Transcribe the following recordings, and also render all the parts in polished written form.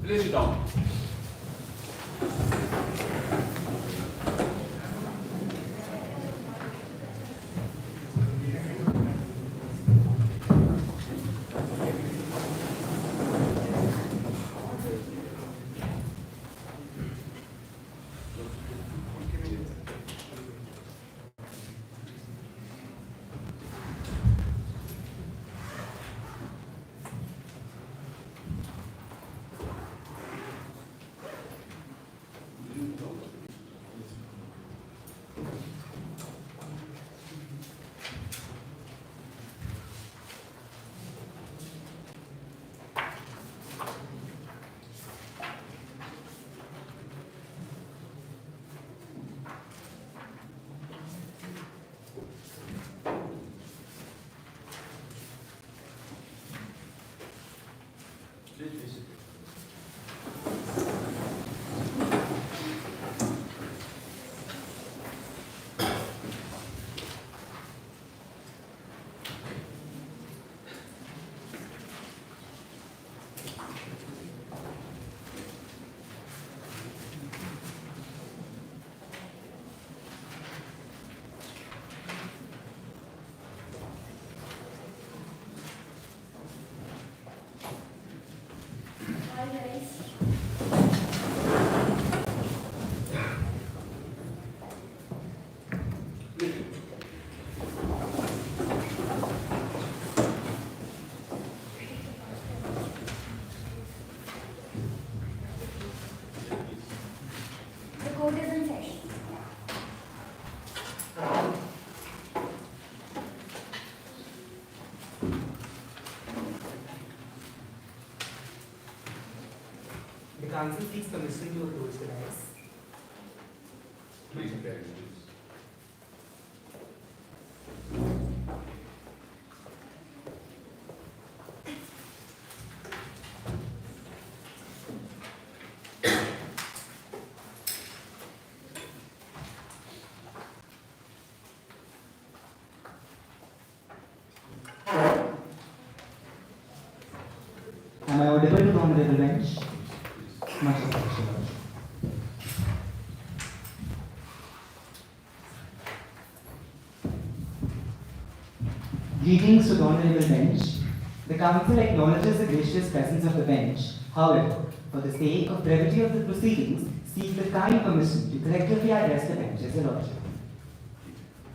Place it down. The council seeks permission to approach the dais. Please prepare, please. Am I audible to the honorable bench? Much obliged. Greetings to the honorable bench. The council acknowledges the gracious presence of the bench. However, for the sake of brevity of the proceedings, seek the kind permission to collectively address the bench as your lordship.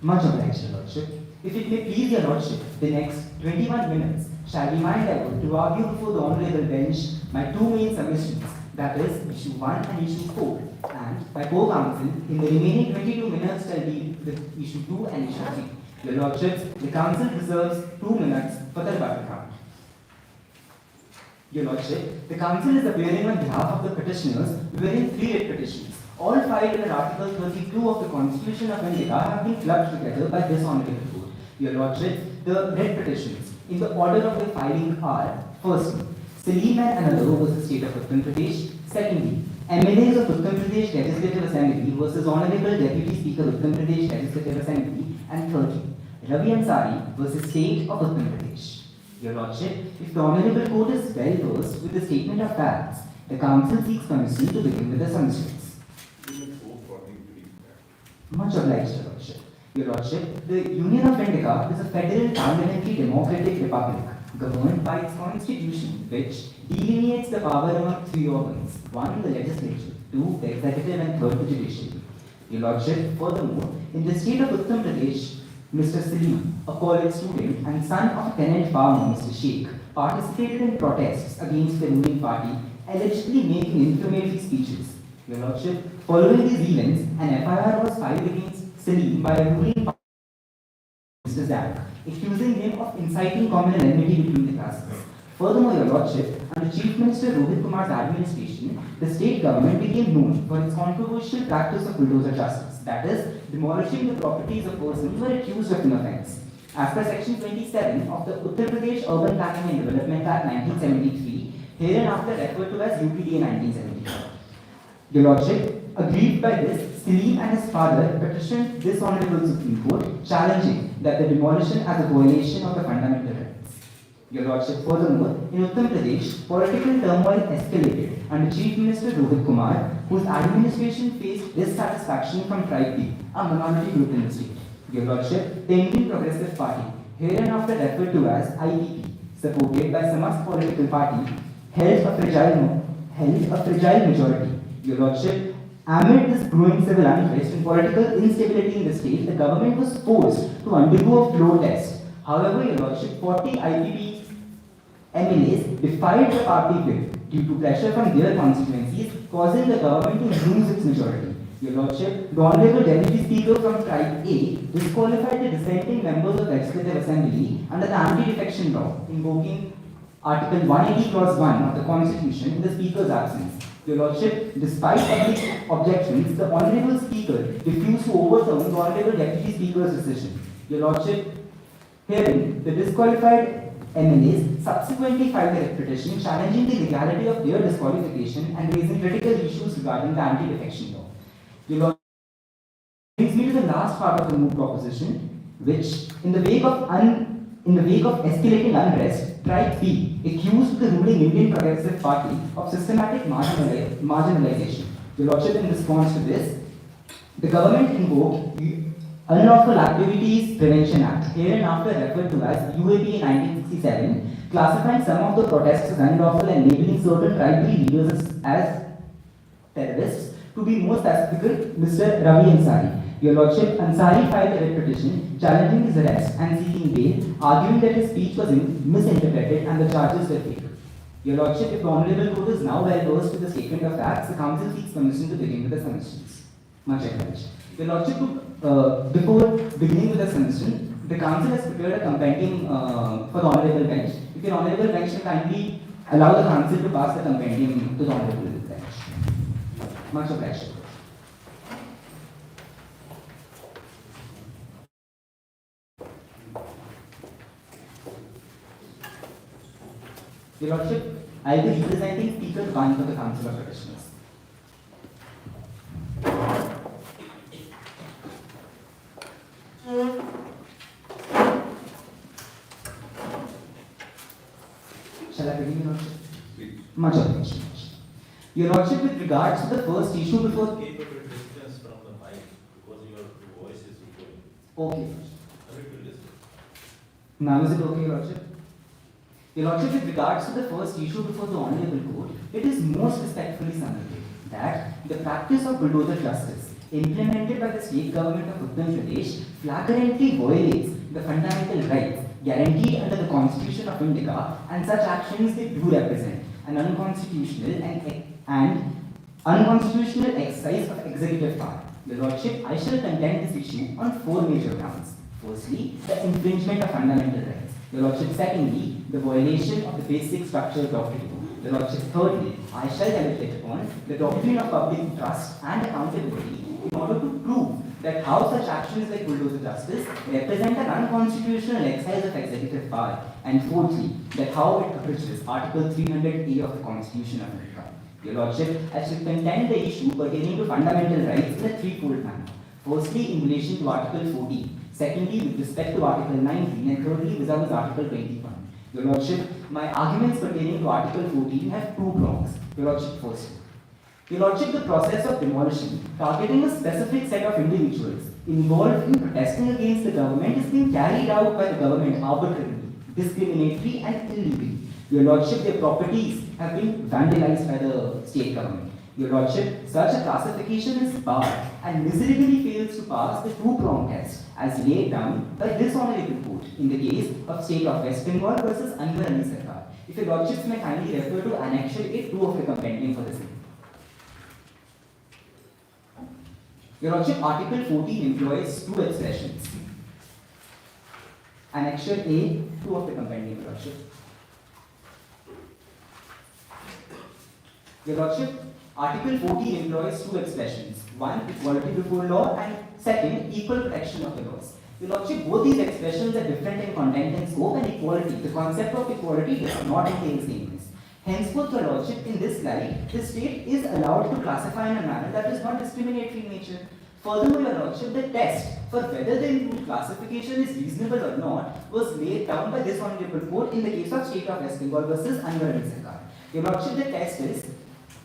Much obliged, your lordship. If it may please your lordship, the next 21 minutes shall be my endeavour to argue before the honourable bench my two main submissions, that is, issue 1 and issue 4, and by co-counsel, in the remaining 22 minutes shall be the issue 2 and issue 3. Your lordships, the council reserves 2 minutes for the rebuttal round. Your lordship, the council is appearing on behalf of the petitioners wherein 3 writ petitions, all filed under Article 32 of the Constitution of India, have been clubbed together by this honourable court. Your lordship, the writ petitions in the order of the filing are: firstly, Salim and another versus State of Uttar Pradesh; secondly, MLAs of Uttar Pradesh Legislative Assembly versus Honourable Deputy Speaker Uttar Pradesh Legislative Assembly; and thirdly, Ravi Ansari versus State of Uttar Pradesh. Your lordship, if the honourable court is well versed with the statement of facts, the council seeks permission to begin with the submissions. Much obliged, your lordship. Your lordship, the Union of India is a federal parliamentary democratic republic governed by its constitution, which delineates the power among 3 organs: 1, the legislature; 2, the executive; and 3rd, the judiciary. Your lordship, furthermore, in the state of Uttar Pradesh, Mr. Salim, a college student and son of a tenant farmer, Mr. Sheikh, participated in protests against the ruling party, allegedly making inflammatory speeches. Your lordship, following these events, an FIR was filed against Salim by a ruling party, Mr. Zach, accusing him of inciting common enmity between the classes. Furthermore, your lordship, under Chief Minister Rohit Kumar's administration, the state government became known for its controversial practice of bulldozer justice, that is, demolishing the properties of persons who were accused of an offence. As per Section 27 of the Uttar Pradesh Urban Planning and Development Act 1973, hereinafter referred to as UPDA 1974. Your lordship, aggrieved by this, Salim and his father petitioned this Honourable Supreme Court, challenging that the demolition as a violation of the fundamental rights. Your Lordship, furthermore, in Uttar Pradesh, political turmoil escalated under Chief Minister Rohit Kumar, whose administration faced dissatisfaction from Tribe B, a minority group in the state. Your Lordship, the Indian Progressive Party, hereinafter referred to as IPP, supported by Samaj political party, held a fragile majority. Your Lordship, amid this growing civil unrest and political instability in the state, the government was forced to undergo a floor test. However, Your Lordship, 40 IPP MLAs defied the party whip due to pressure from their constituencies, causing the government to lose its majority. Your Lordship, the Honorable Deputy Speaker from Tribe A disqualified the dissenting members of Legislative Assembly under the anti-defection law, invoking Article 180 Clause 1 of the Constitution in the Speaker's absence. Your Lordship, despite public objections, the Honorable Speaker refused to overturn the Honorable Deputy Speaker's decision. Your Lordship, herein, the disqualified MLAs subsequently filed a petition challenging the legality of their disqualification and raising critical issues regarding the anti-defection law. Your Lordship, brings me to the last part of the Moot proposition, which, in the wake of escalating unrest, Tribe B accused the ruling Indian Progressive Party of systematic marginalization. Your Lordship, in response to this, the government invoked the Unlawful Activities Prevention Act, hereinafter referred to as UAP in 1967, classifying some of the protests as unlawful and labeling certain Tribe B leaders as terrorists. To be more specific, Mr. Ravi Ansari. Your Lordship, Ansari filed a writ petition challenging his arrest and seeking bail, arguing that his speech was misinterpreted and the charges were fake. Your Lordship, if the Honourable Court is now well versed with the statement of facts, the Council seeks permission to begin with the submissions. Much acknowledged. Your Lordship, before beginning with the submission, the Council has prepared a compendium for the Honourable Bench. If your Honourable Bench can kindly allow the Council to pass the compendium to the Honourable Bench. Much obliged. Your Lordship, I will be representing Speaker 1 for the Council of Petitioners. Shall I begin, Your Lordship? Much obliged. Your Lordship, with regards to the first issue before... Keep a bit distance from the mic because your voice is echoing. Okay. A little distance. Now is it okay, Your Lordship? Your Lordship, with regards to the first issue before the Honourable Court, it is most respectfully submitted that the practice of bulldozer justice implemented by the state government of Uttar Pradesh flagrantly violates the fundamental rights guaranteed under the Constitution of India, and such actions they do represent an unconstitutional exercise of executive power. Your Lordship, I shall contend this issue on 4 major grounds. Firstly, the infringement of fundamental rights. Your Lordship, secondly, the violation of the basic structure of doctrine. Your Lordship, thirdly, I shall deliberate upon the doctrine of public trust and accountability in order to prove that how such actions like bulldozer justice represent an unconstitutional exercise of executive power, and fourthly, that how it abridges Article 300A of the Constitution of India. Your Lordship, I shall contend the issue pertaining to fundamental rights in a threefold manner. Firstly, in relation to Article 14. Secondly, with respect to Article 19, and thirdly, vis-a-vis Article 21. Your Lordship, my arguments pertaining to Article 14 have 2 prongs. Your Lordship, firstly. Your Lordship, the process of demolition, targeting a specific set of individuals involved in protesting against the government, is being carried out by the government arbitrarily, discriminatory and illegally. Your Lordship, their properties have been vandalized by the state government. Your Lordship, such a classification is barred and miserably fails to pass the 2-prong test as laid down by this Honourable Court in the case of State of West Bengal versus Anwar Ali Sarkar. If your Lordships may kindly refer to Annexure A2 of the compendium for the same. Your Lordship, Article 14 employs 2 expressions. Annexure A2 of the compendium, Your Lordship. Your Lordship, Article 14 employs 2 expressions. One, equality before law, and second, equal protection of the laws. Your Lordship, both these expressions are different in content and scope, and equality, the concept of equality does not entail sameness. Henceforth, Your Lordship, in this light, the state is allowed to classify in a manner that is not discriminatory in nature. Furthermore, Your Lordship, the test for whether the improved classification is reasonable or not was laid down by this Honorable Court in the case of State of West Bengal versus Anwar Ali Sarkar. Your Lordship, the test is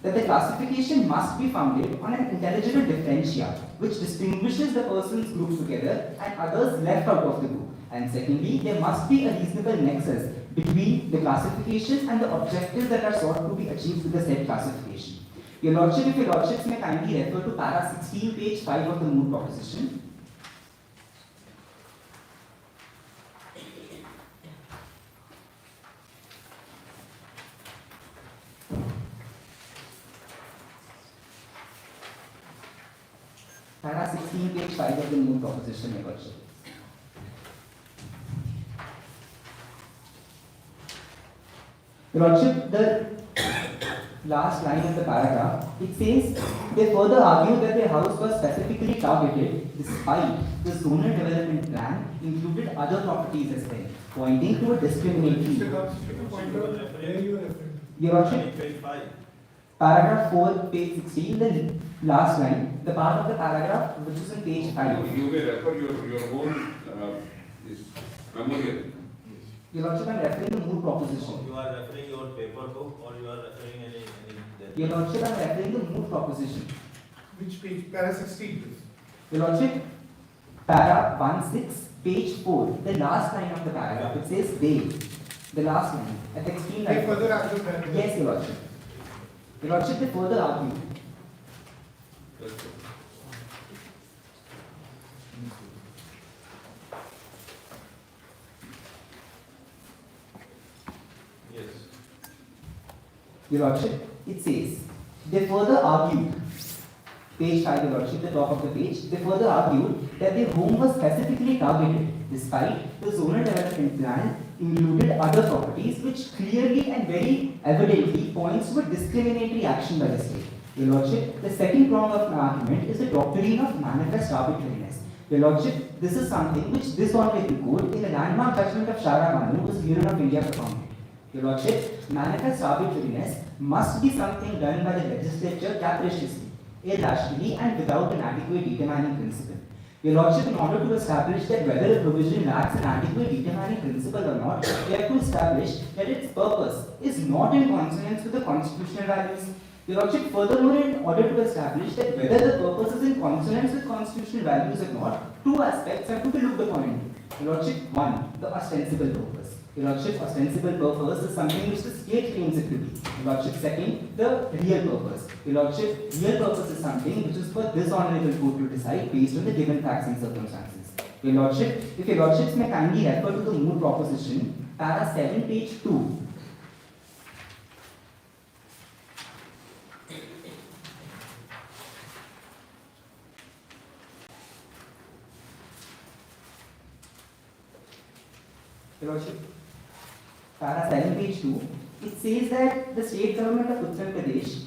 that the classification must be founded on an intelligible differentia which distinguishes the persons grouped together and others left out of the group. And secondly, there must be a reasonable nexus between the classification and the objectives that are sought to be achieved with the said classification. Your Lordship, if Your Lordships may kindly refer to para 16, page 5 of the Moot proposition. Para 16, page 5 of the Moot proposition, Your Lordship. Your Lordship, the last line of the paragraph, it says, they further argue that the house was specifically targeted despite the zonal development plan included other properties as well, pointing to a discriminatory. Your Lordship, Page 5. paragraph 4, page 16, the last line, the part of the paragraph which is on page 5. You may refer your own this memorial. Your Lordship, I am referring to Moot proposition. You are referring your paper book or you are referring any Your Lordship, I am referring to Moot proposition. Which page? Para 16, please. Your Lordship, para 16, page 4, the last line of the paragraph, it says they. The last line, at the extreme They right. further argue that. Yes, Your Lordship. Your Lordship, they further argue. Yes. Your Lordship, it says, they further argued, page 5, Your Lordship, the top of the page, they further argued that the home was specifically targeted despite the zonal development plan included other properties which clearly and very evidently points to a discriminatory action by the state. Your Lordship, the second prong of my argument is the doctrine of manifest arbitrariness. Your Lordship, this is something which this Honorable Court in the landmark judgment of Shara Banu was Union of India performed. Your Lordship, manifest arbitrariness must be something done by the legislature capriciously, irrationally and without an adequate determining principle. Your Lordship, in order to establish that whether a provision lacks an adequate determining principle or not, we have to establish that its purpose is not in consonance with the constitutional values. Your Lordship, furthermore, in order to establish that whether the purpose is in consonance with constitutional values or not, two aspects have to be looked upon. Your Lordship, one, the ostensible purpose. Your Lordship, ostensible purpose is something which the state claims it to be. Your Lordship, second, the real purpose. Your Lordship, real purpose is something which is for this Honorable Court to decide based on the given facts and circumstances. Your Lordship, if Your Lordships may kindly refer to the Moot proposition, para 7, page 2. Your Lordship, para 7, page 2, it says that the state government of Uttar Pradesh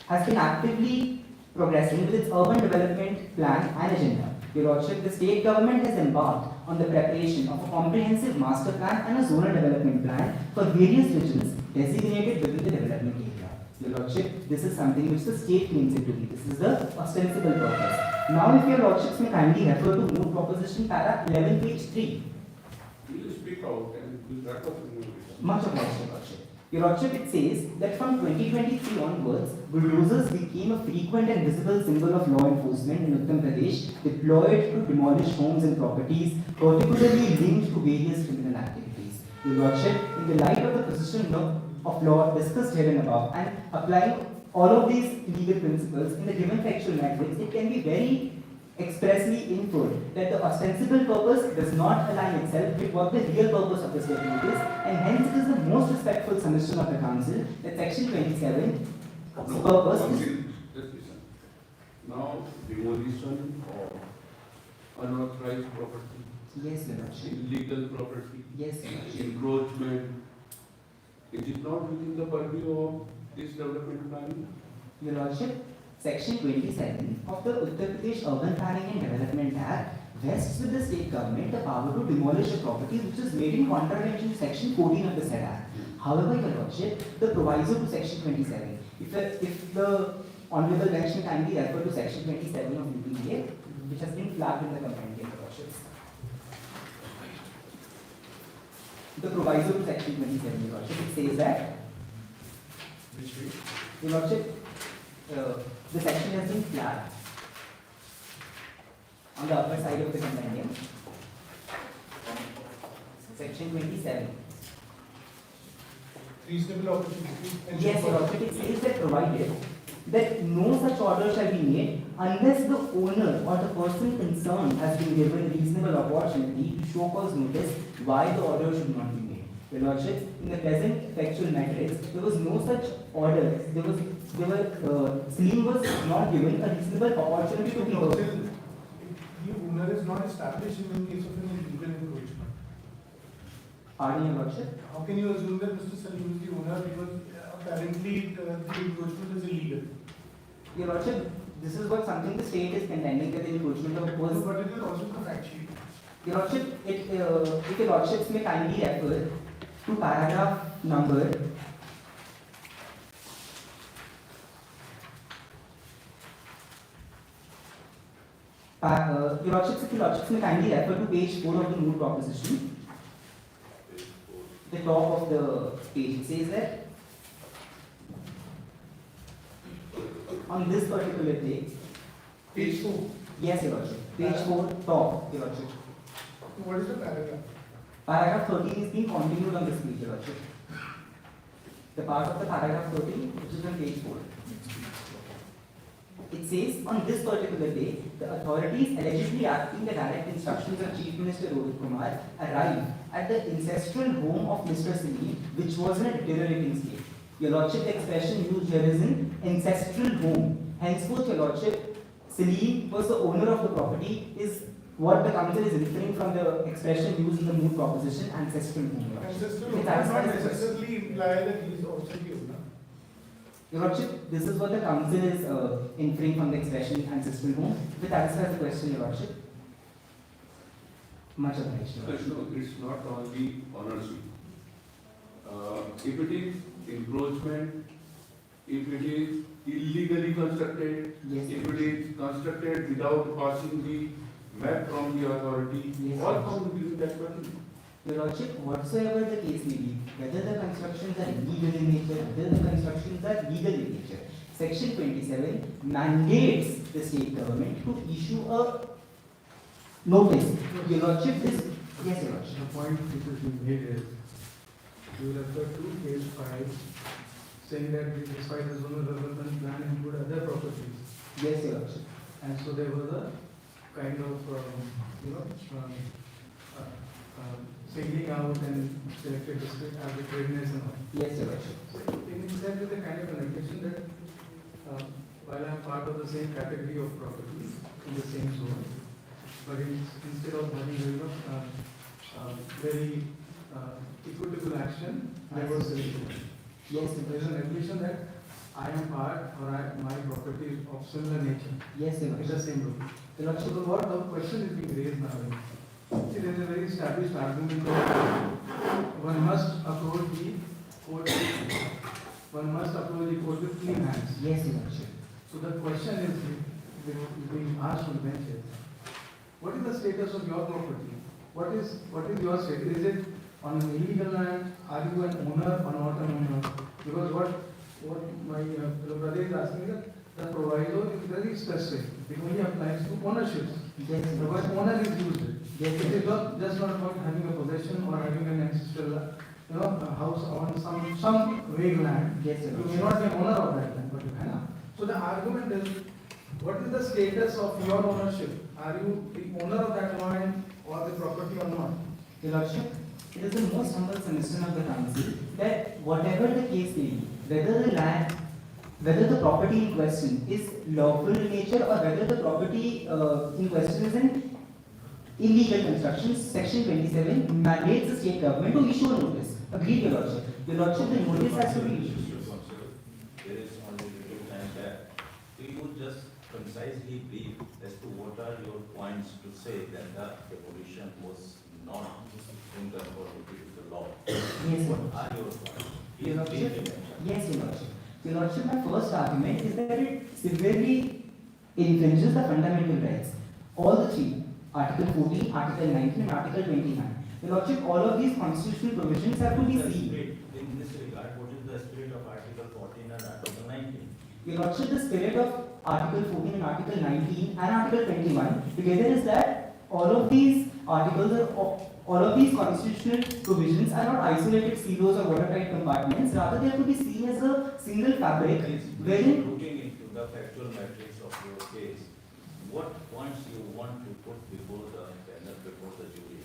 has been actively progressing with its urban development plan and agenda. Your Lordship, the state government has embarked on the preparation of a comprehensive master plan and a zonal development plan for various regions designated within the development area. Your Lordship, this is something which the state claims it to be. This is the ostensible purpose. Now, if Your Lordships may kindly refer to Moot proposition para 11, page 3. You speak out and we'll refer to you. Much obliged, Your Lordship. Your Lordship, it says that from 2023 onwards, bulldozers became a frequent and visible symbol of law enforcement in Uttar Pradesh, deployed to demolish homes and properties, particularly linked to various criminal activities. Your Lordship, in the light of the position of law discussed here and above, and applying all of these legal principles in the given factual matrix, it can be very expressly inferred that the ostensible purpose does not align itself with what the real purpose of the statement is, and hence it is the most respectful submission of the Council that Section 27 purpose is. Just listen. Now, demolition of unauthorized property, Yes, Your Lordship. illegal property, Yes, Your Lordship. encroachment, it is not within the purview of this development plan. Your Lordship, Section 27 of the Uttar Pradesh Urban Planning and Development Act vests with the state government the power to demolish a property which is made in contravention to Section 14 of the said Act. However, Your Lordship, the proviso to Section 27, if the Honorable Bench may kindly refer to section 27 of UPDA, which has been flagged in the compendium, Your Lordships. The proviso to section 27, Your Lordship, it says that, Which way? Your Lordship, the section has been flagged on the upper side of the compendium. Section 27. Reasonable opportunity. Yes, Your Lordship, it says that provided that no such order shall be made unless the owner or the person concerned has been given reasonable opportunity to show cause notice why the order should not be made. Your Lordship, in the present factual matters, there was no such order. Salim was not given a reasonable opportunity to be heard. The owner is not established in the case of an illegal encroachment. Pardon, Your Lordship? How can you assume that Mr. Salim is the owner because apparently the encroachment is illegal? Your Lordship, this is what something the state is contending that the encroachment of was. But it is also the fact sheet. Your Lordship, if Your Lordships may kindly refer to paragraph number Your Lordships, if Your Lordships may kindly refer to page 4 of the Moot proposition. The top of the page, it says that on this particular day, Page 4. yes, Your Lordship, page 4, top, Your Lordship. What is the paragraph? Paragraph 13 is being continued on this page, Your Lordship. The part of the paragraph 13, which is on page 4. It says, on this particular day, the authorities allegedly acting the direct instructions of Chief Minister Rohit Kumar arrived at the ancestral home of Mr. Salim, which was in a deteriorating state. Your Lordship, the expression used here is in ancestral home. Henceforth, Your Lordship, Salim was the owner of the property, is what the council is inferring from the expression used in the Moot proposition, ancestral home. Your Lordship. Ancestral It home does not satisfies the question. necessarily imply that he is also the owner. Your Lordship, this is what the council is inferring from the expression ancestral home. If it satisfies the question, Your Lordship. Much obliged, Your Lordship. No, it's not only ownership. If it is encroachment, if it is illegally constructed, Yes. if it is constructed without passing the map from the authority, Yes. all found within that one. Your Lordship, whatsoever the case may be, whether the constructions are illegal in nature, whether the constructions are legal in nature, Section 27 mandates the state government to issue a notice. Your Lordship, this, yes, Your Lordship. The point which is being made is, you refer to page 5, saying that despite the zonal development plan include other properties. Yes, Your Lordship. And so there was a kind of, singling out and selected district arbitrariness and all. Yes, Your Lordship. So in itself is a kind of an admission that while I'm part of the same category of properties in the same zone, but instead of having very equitable action, there was selection. Yes, So there is an admission that I am part or my property is of similar nature. yes, Your In Lordship. the same room. Your So Lordship, the what the question is being raised now is, see, there is a very established argument that one must approach the court, one must approach the court with clean hands. yes, Your Lordship. So the question is being asked on the bench is, what is the status of your property? What is your status? Is it on an illegal land? Are you an owner or not an owner? Because what my brother is asking is that the proviso is very specific. It only applies to ownerships. Yes, The Your word Lordship. owner is used. Yes, It is not just not about having a possession or having an ancestral, a house on some vague land. Yes, Your You may Lordship. not be an owner of that land, but you can. So the argument is, what is the status of your ownership? Are you the owner of that land or the property or not? Your Lordship, it is the most humble submission of the council that whatever the case may be, whether the land, whether the property in question is lawful in nature or whether the property in question is an illegal construction, Section 27 mandates the state government to issue a notice. Agreed, Your Lordship. Your Lordship, the notice has to be issued. There is only little time left. We would just concisely brief as to what are your points to say that the demolition was not in conformity with the law. Yes, Your What Lordship. are your points? Your Please briefly Lordship. mention. Yes, Your Lordship. Your Lordship, my first argument is that it severely infringes the fundamental rights. All the three, Article 14, Article 19 and Article 29. Your Lordship, all of these constitutional provisions have to be seen. In this regard, what is the spirit of Article 14 and Article 19? Your Lordship, the spirit of Article 14 and Article 19 and Article 21 together is that all of these articles are all of these constitutional provisions are not isolated silos or watertight compartments, rather they have to be seen as a single fabric wherein Looking into the factual matrix of your case, what points you want to put before the panel, before the jury,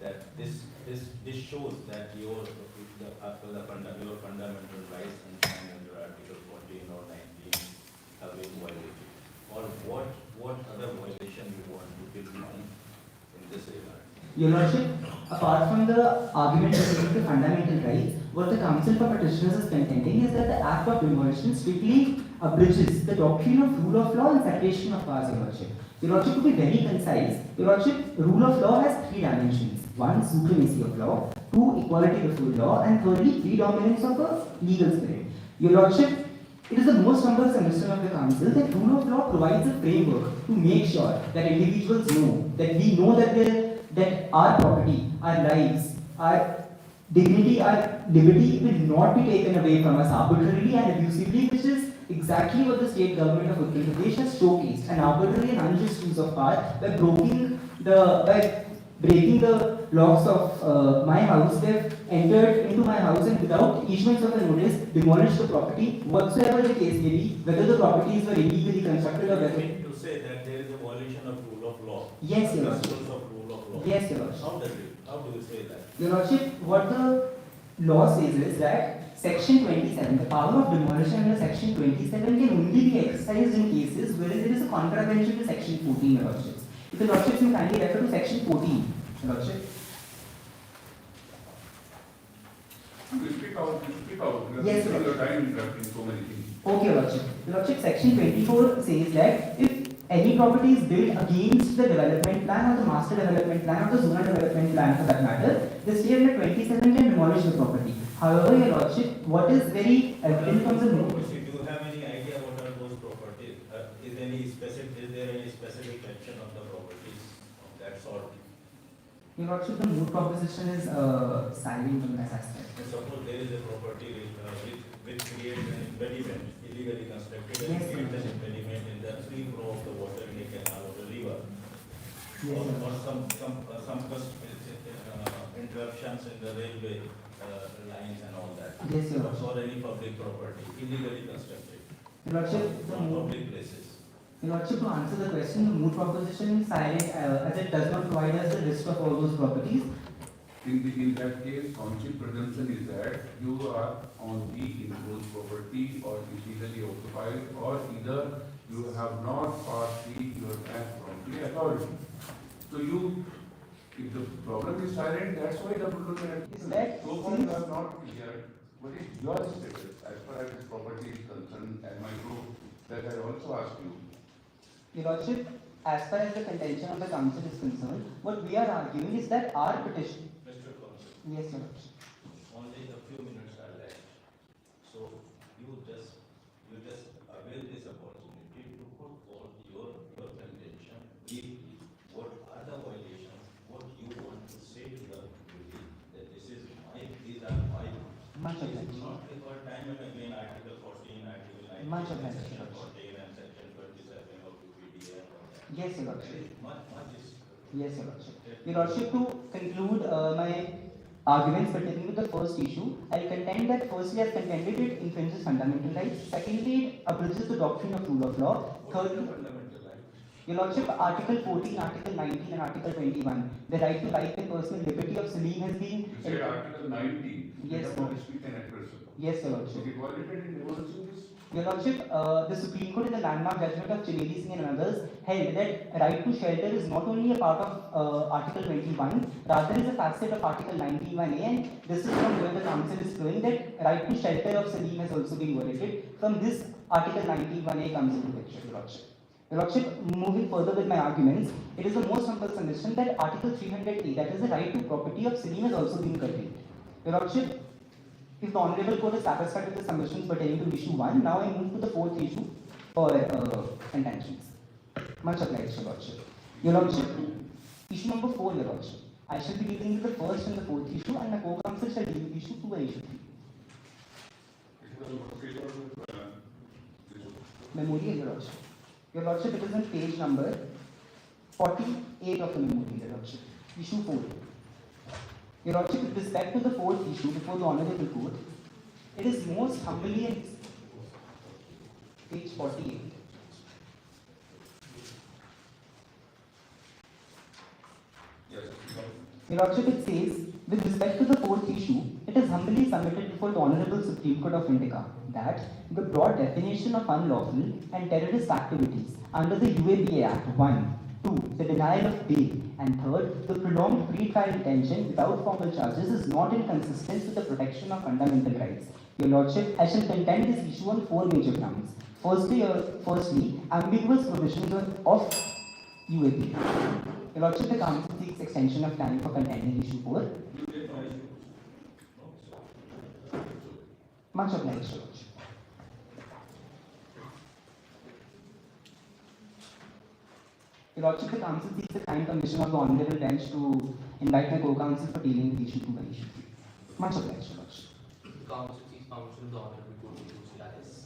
that this shows that your fundamental rights enshrined under Article 14 or 19 have been violated? Or what other violation you want to fill in this regard? Your Lordship, apart from the argument related to fundamental rights, what the Council for Petitioners is contending is that the Act of Demolition strictly abridges the doctrine of rule of law and separation of powers, Your Lordship. Your Lordship, to be very concise, Your Lordship, rule of law has three dimensions. One, supremacy of law. Two, equality before law. And thirdly, predominance of a legal spirit. Your Lordship, it is the most humble submission of the Council that rule of law provides a framework to make sure that individuals know, that we know that our property, our lives, our dignity, our liberty will not be taken away from us arbitrarily and abusively, which is exactly what the state government of Uttar Pradesh has showcased, an arbitrary and unjust use of power by breaking the locks of my house. They've entered into my house and without issuance of a notice demolished the property, whatsoever the case may be, whether the properties were illegally constructed or whether. You mean to say that there is a violation of rule of law? Yes, Your Lordship. Principles of rule of law. Yes, Your Lordship. How do you say that? Your Lordship, what the law says is that Section 27, the power of demolition under Section 27 can only be exercised in cases where there is a contravention to Section 14, Your Lordship. If the Lordship can kindly refer to Section 14, Your Lordship. You speak out, because Yes, your sir. time interrupting so many things. Okay, Your Lordship. Your Lordship, Section 24 says that if any property is built against the development plan or the master development plan or the zonal development plan for that matter, the state under 27 can demolish the property. However, Your Lordship, what is very evident from the note. Do you have any idea what are those properties? Is there any specific section of the properties of that sort? Your Lordship, the Moot proposition is silent on this aspect. Suppose there is a property which creates an impediment, illegally constructed, Yes, and creates sir. an impediment in the free flow of the water in a canal or a river. Yes, sir. Or some interruptions in the railway lines and all that. Yes, Your Lordship. Or any public property, illegally constructed. Your Lordship, the On Moot. public places. Your Lordship, to answer the question, the Moot proposition is silent as it does not provide us the list of all those properties. In that case, council presumption is that you are on the enclosed property or illegally occupied, or either you have not passed your tax from the authority. So if the problem is silent, that's why the bulldozer. Is that So far you have not cleared what is your status as far as this property is concerned, and my group that I also asked you. Your Lordship, as far as the contention of the Council is concerned, what we are arguing is that our petition. Mr. Council, Yes, Your Lordship. only a few minutes are left. So you just avail this opportunity to put forth your contention briefly. What are the violations? What you want to say to the community that these are my. Much This obliged. is not require time and again Article 14, Article 19, Much obliged, Section Your Lordship. 14 and Section 27 of UPDA and all that. Yes, Your There Lordship. is much is. Yes, Your Lordship. Your Lordship, to conclude my arguments pertaining to the first issue, I contend that firstly, as contended, it infringes fundamental rights. Secondly, it abridges the doctrine of rule of law. What is the Thirdly, fundamental right? Your Lordship, Article 14, Article 19 and Article 21, the right to life and personal liberty of Salim has been. You said Article 19. Yes, freedom sir. of speech and expression. Yes, Your So Lordship. it violated in demolition this. Your Lordship, the Supreme Court in the landmark judgment of Chineli Singh and others held that right to shelter is not only a part of Article 21, rather is a facet of Article 91A, and this is from where the Council is flowing that right to shelter of Salim has also been violated. From this, Article 91A comes into picture, Your Lordship. Your Lordship, moving further with my arguments, it is the most humble submission that Article 300A, that is the right to property of Salim, has also been curtailed. Your Lordship, If the Honorable Court is satisfied with the submissions pertaining to issue 1, now I move to the fourth issue for contentions. Much obliged, Your Lordship. Your Lordship, issue number 4, Your Lordship. I shall be dealing with the first and the fourth issue, and my co-counsel shall deal with issue 2 and issue 3. Memorial, Your Lordship. Your Lordship, it is on page number 48 of the memorial, Your Lordship. Issue 4. Your Lordship, with respect to the fourth issue before the Honorable Court, it is most humbly and page 48. Your Lordship, it says, with respect to the fourth issue, it is humbly submitted before the Honorable Supreme Court of India that the broad definition of unlawful and terrorist activities under the UAPA Act 1, 2, the denial of bail, and third, the prolonged pre-trial detention without formal charges is not in consistence with the protection of fundamental rights. Your Lordship, I shall contend this issue on 4 major grounds. Firstly, ambiguous provisions of UAPA. Your Lordship, the Council seeks extension of time for contending issue 4. Much obliged, Your Lordship. Your Lordship, the Council seeks the kind permission of the Honorable Bench to invite my co-counsel for dealing with issue 2 and issue 3. Much obliged, Your Lordship. The Council seeks permission of the Honorable Court to use status.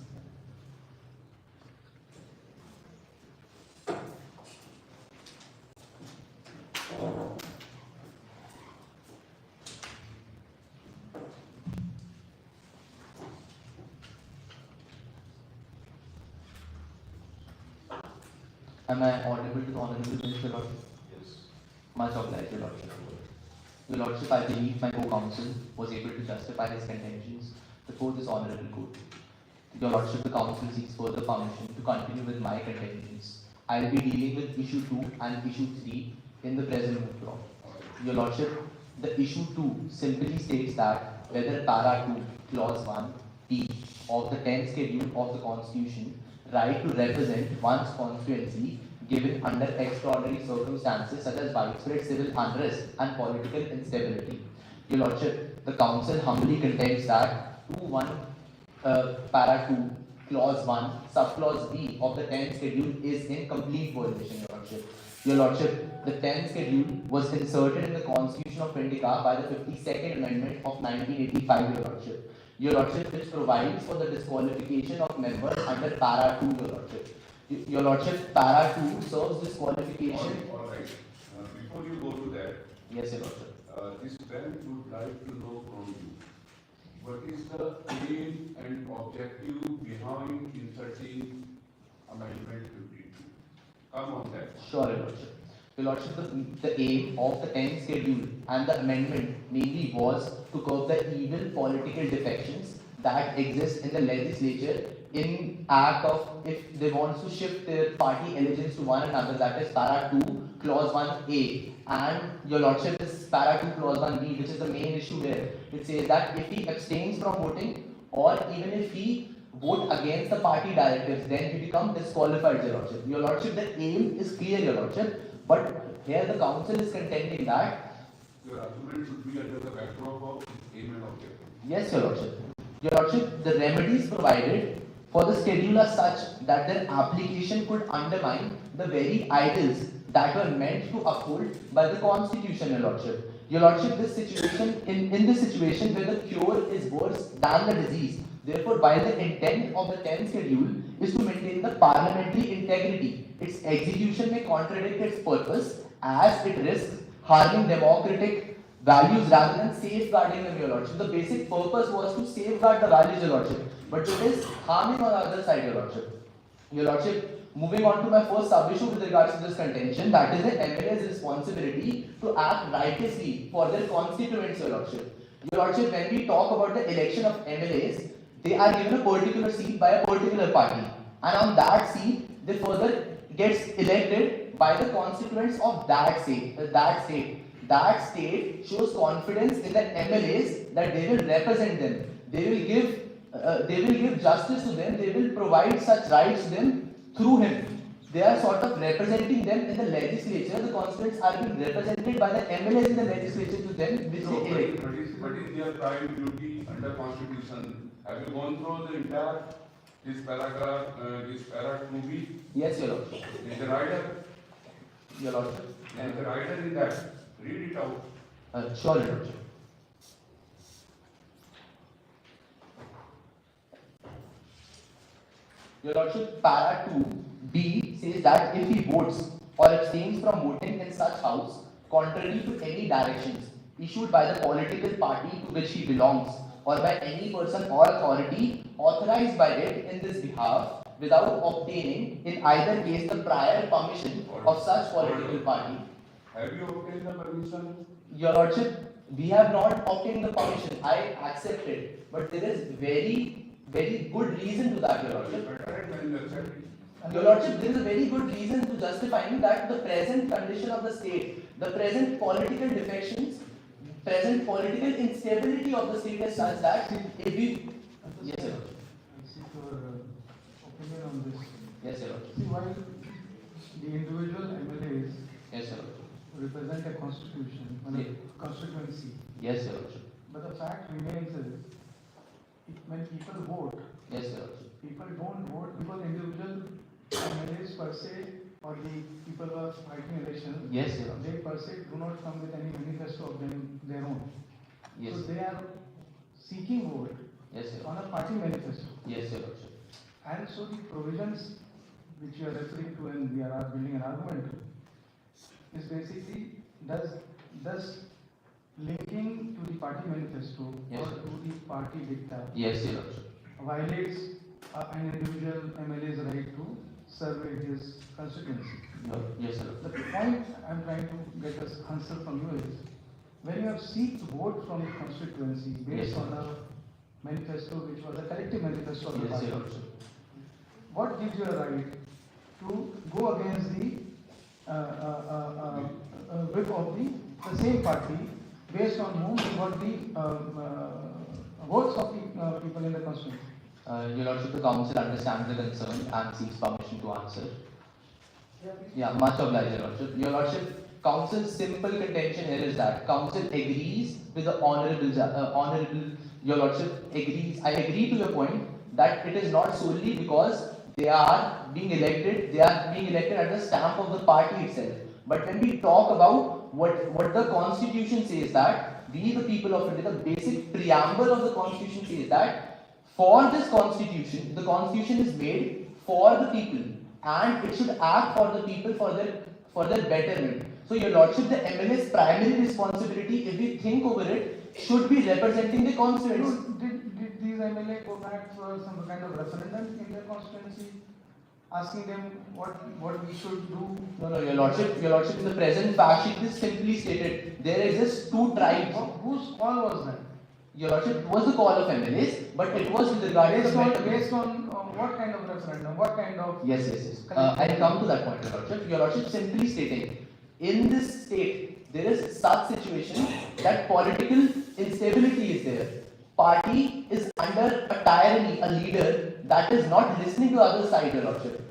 Am I audible to the Honorable Bench, Your Lordship? Yes. Much obliged, Your Lordship. Your Lordship, I believe my co-counsel was able to justify his contentions before this Honorable Court. Your Lordship, the Council seeks further permission to continue with my contentions. I will be dealing with issue 2 and issue 3 in the present Moot law. Your Lordship, the issue 2 simply states that whether para 2, clause 1, b of the 10th schedule of the Constitution, right to represent one's constituency given under extraordinary circumstances such as widespread civil unrest and political instability. Your Lordship, the Council humbly contends that para 2, clause 1, subclause b of the 10th schedule is in complete violation, Your Lordship. Your Lordship, the 10th schedule was inserted in the Constitution of India by the 52nd Amendment of 1985, Your Lordship. Your Lordship, which provides for the disqualification of members under para 2, Your Lordship. Your Lordship, para 2 serves disqualification. All right. Before you go to that, Yes, Your Lordship. this bench would like to know from you, what is the aim and objective behind inserting Amendment 52? Come on that. Sure, Your Lordship. Your Lordship, the aim of the 10th schedule and the amendment mainly was to curb the evil political defections that exist in the legislature in act of if they want to shift their party allegiance to one another, that is para 2 clause 1a, and Your Lordship, is para 2 clause 1b, which is the main issue here. It says that if he abstains from voting or even if he vote against the party directives, then he becomes disqualified, Your Lordship. Your Lordship, the aim is clear, Your Lordship, but here the Council is contending that Your argument should be under the backdrop of aim and objective. yes, Your Lordship. Your Lordship, the remedies provided for the schedule are such that their application could undermine the very ideals that were meant to uphold by the Constitution, Your Lordship. Your Lordship, this situation, in this situation where the cure is worse than the disease, therefore, while the intent of the 10th schedule is to maintain the parliamentary integrity, its execution may contradict its purpose as it risks harming democratic values rather than safeguarding them, Your Lordship. The basic purpose was to safeguard the values, Your Lordship, but it is harming on the other side, Your Lordship. Your Lordship, moving on to my first sub-issue with regards to this contention, that is the MLA's responsibility to act righteously for their constituents, Your Lordship. Your Lordship, when we talk about the election of MLAs, they are given a particular seat by a particular party, and on that seat, they further gets elected by the constituents of that state. That state shows confidence in the MLAs that they will represent them. They will give justice to them. They will provide such rights to them through him. They are sort of representing them in the legislature. The constituents are being represented by the MLAs in the legislature to them, which they elect. But is what is their prime duty under constitution? Have you gone through the entire, this paragraph, this para 2b? Yes, Your Lordship. Is the rider, Your Lordship. there is the rider in that, read it out. Sure, Your Lordship. Your Lordship, para 2b says that if he votes or abstains from voting in such house, contrary to any directions issued by the political party to which he belongs, or by any person or authority authorized by it in this behalf, without obtaining in either case the prior permission of such political party. Have you obtained the permission? Your Lordship, we have not obtained the permission. I accept it, but there is very good reason to that, Your Lordship. Your Lordship, there is a very good reason to justifying that the present condition of the state, the present political defections, present political instability of the state is such that if we... Yes, Your Lordship. I seek your opinion on this. Yes, Your Lordship. See, while the individual MLAs Yes, Your Lordship. represent a constitution, a constituency, Yes, Your Lordship. but the fact remains is, when people vote, Yes, Your Lordship. people don't vote because individual MLAs per se, or the people who are fighting elections, Yes, Your Lordship. they per se do not come with any manifesto of their own. Yes. So they are seeking vote Yes, Your on Lordship. a party manifesto. Yes, Your Lordship. And so the provisions which you are referring to and we are building an argument is basically does linking to the party manifesto Yes, or sir. to the party dicta Yes, Your Lordship. violates an individual MLA's right to serve his constituency. Yes, Your The Lordship. point I am trying to get an answer from you is, when you have seeked vote from the constituency based Yes, on a manifesto which was a collective manifesto of the Yes, party, Your Lordship. what gives you a right to go against the whip of the same party based on whom you got the votes of the people in the constituency? Your Lordship, the Council understands the concern and seeks permission to answer. Yeah, much obliged, Your Lordship. Your Lordship, Council's simple contention here is that Council agrees with the Honourable, Your Lordship agrees. I agree to your point that it is not solely because they are being elected at the stamp of the party itself. But when we talk about what the Constitution says, that we the people of India, the basic preamble of the Constitution says that for this Constitution, the Constitution is made for the people and it should act for the people for their betterment. So, Your Lordship, the MLA's primary responsibility, if we think over it, should be representing the constituents. Did these MLA go back for some kind of referendum in their constituency, asking them what we should do? No, Your Lordship, in the present fact sheet is simply stated there exists two tribes. Whose call was that? Your Lordship, it was the call of MLAs, but it was with regard to Based on what kind of referendum? What kind of? Yes. I'll come to that point, Your Lordship. Your Lordship, simply stating, in this state, there is such situation that political instability is there. Party is under a tyranny, a leader that is not listening to other side, Your Lordship.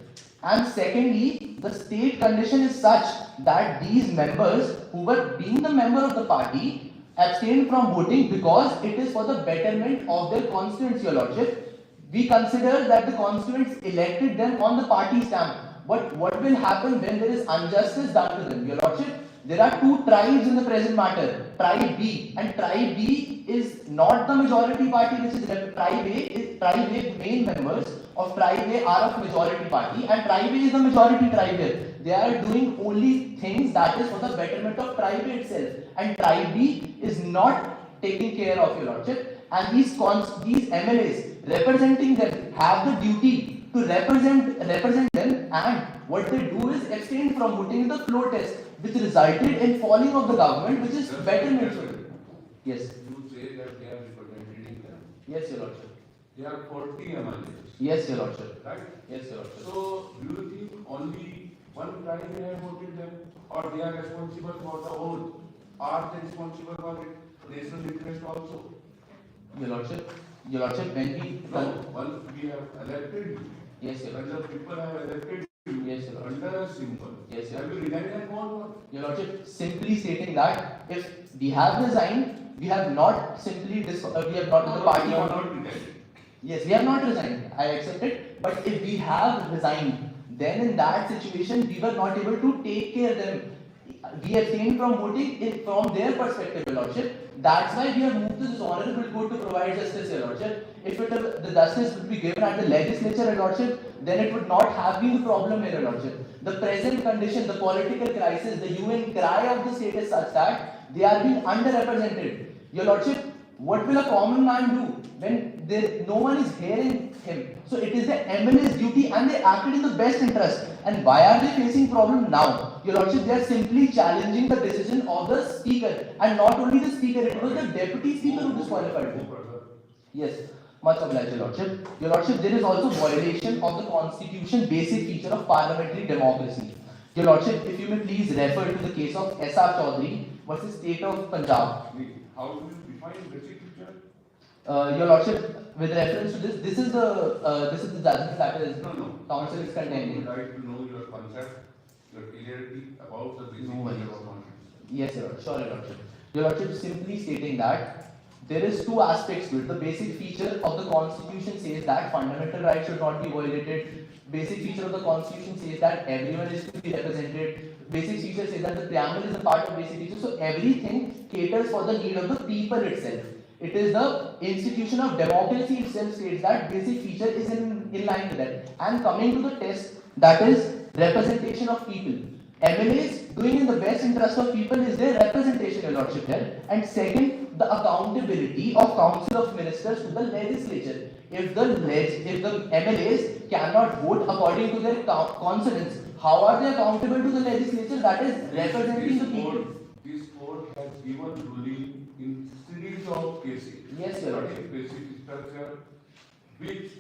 And secondly, the state condition is such that these members who were being the member of the party abstained from voting because it is for the betterment of their constituents, Your Lordship. We consider that the constituents elected them on the party stamp. But what will happen when there is injustice done to them, Your Lordship? There are two tribes in the present matter, Tribe B, and Tribe B is not the majority party, which is Tribe A main members of Tribe A are of majority party, and Tribe A is the majority tribe here. They are doing only things that is for the betterment of Tribe A itself, and Tribe B is not taking care of, Your Lordship. And these MLAs representing them have the duty to represent them, and what they do is abstain from voting in the floor test, which resulted in falling of the government, which is betterment. Yes. You say that they are representing them. Yes, Your Lordship. They are 40 MLAs. Yes, Your Lordship. Right? Yes, Your Lordship. So, do you think only one tribe have voted them, or they are responsible for the whole? Are they responsible for national interest also? Your Lordship, when we No, once we have elected you, yes, Your when Lordship. the people have elected you, Yes, Your Lordship. under a symbol, Yes, Your have you resigned and gone? Your Lordship, simply stating that if we have resigned, We have not simply we have not the party. You are not resigned. Yes, we have not resigned. I accept it. But if we have resigned, then in that situation, we were not able to take care of them. We abstained from voting from their perspective, Your Lordship. That's why we have moved to this honorable court to provide justice, Your Lordship. If the justice would be given at the legislature, Your Lordship, then it would not have been the problem, Your Lordship. The present condition, the political crisis, the UN cry of the state is such that they are being underrepresented. Your Lordship, what will a common man do when no one is hearing him? So it is the MLA's duty, and they acted in the best interest. And why are they facing problem now? Your Lordship, they are simply challenging the decision of the speaker, and not only the speaker, it was the deputy speaker who disqualified them. Yes, much obliged, Your Lordship. Your Lordship, there is also violation of the Constitution basic feature of parliamentary democracy. Your Lordship, if you may please refer to the case of S.R. Chaudhary versus State of Punjab. How do you define basic feature? Your Lordship, with reference to this, this is the judgment that is council is contending. I would like to know your concept, your clarity about the basic No feature worries. of constitution. Yes, Your Lordship. Sure, Your Lordship. Your Lordship, simply stating that there is two aspects to it. The basic feature of the Constitution says that fundamental rights should not be violated. Basic feature of the Constitution says that everyone is to be represented. Basic feature says that the preamble is a part of basic feature. So everything caters for the need of the people itself. It is the institution of democracy itself states that basic feature is in line with that. And coming to the test, that is representation of people. MLAs doing in the best interest of people is their representation, Your Lordship, here. And second, the accountability of Council of Ministers to the legislature. If the MLAs cannot vote according to their consonants, how are they accountable to the legislature that is representing the people? This court has given ruling in series of cases. Yes, Your What Lordship. is basic structure which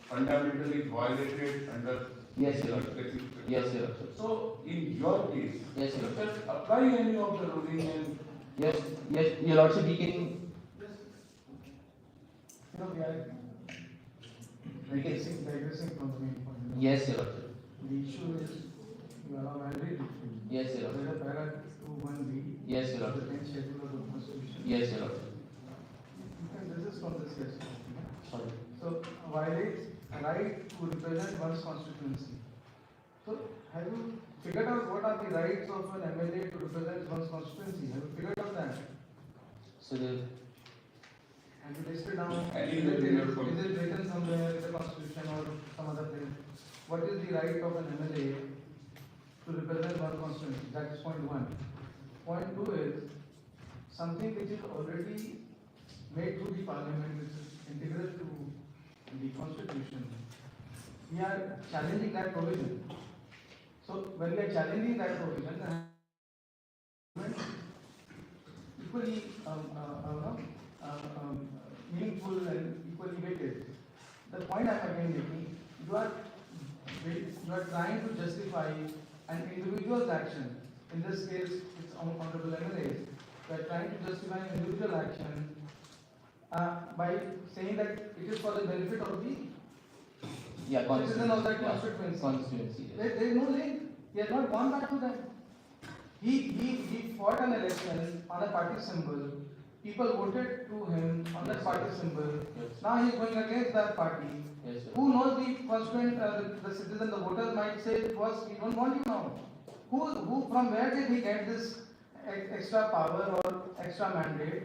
fundamentally is violated under Yes, Your Lordship. basic structure. Yes, Your Lordship. So in your case, Yes, Your Lordship. just apply any of the ruling and Yes, Your Lordship, we can. Digressing from the main point. Yes, Your Lordship. The issue is, you are mandate. Yes, Your Lordship. There is a paragraph 2(1)(b). Yes, Your Lordship. The 10th schedule of the Constitution. Yes, Your Lordship. You can resist from this case. Sorry. So, violates right to represent one's constituency. So, have you figured out what are the rights of an MLA to represent one's constituency? Have you figured out that? So the Have you listed down? Any Is it legal written somewhere in the constitution or some other place? What is the right of an MLA to represent one constituency? That is point one. Point two is something which is already made through the parliament, which is integral to the constitution. We are challenging that provision. So when we are challenging that provision, then equally meaningful and equally weighted. The point I am again making, you are trying to justify an individual's action. In this case, it's honorable MLAs. You are trying to justify an individual action by saying that it is for the benefit of the citizen of that constituency. Constituency. Yes. There is no link. He has not gone back to that. He fought an election on a party symbol. People voted to him on that party symbol. Yes. Now he is going against that party. Yes, sir. Who knows the constituent, the citizen, the voters might say it was, we don't want you now. Who, from where did he get this extra power or extra mandate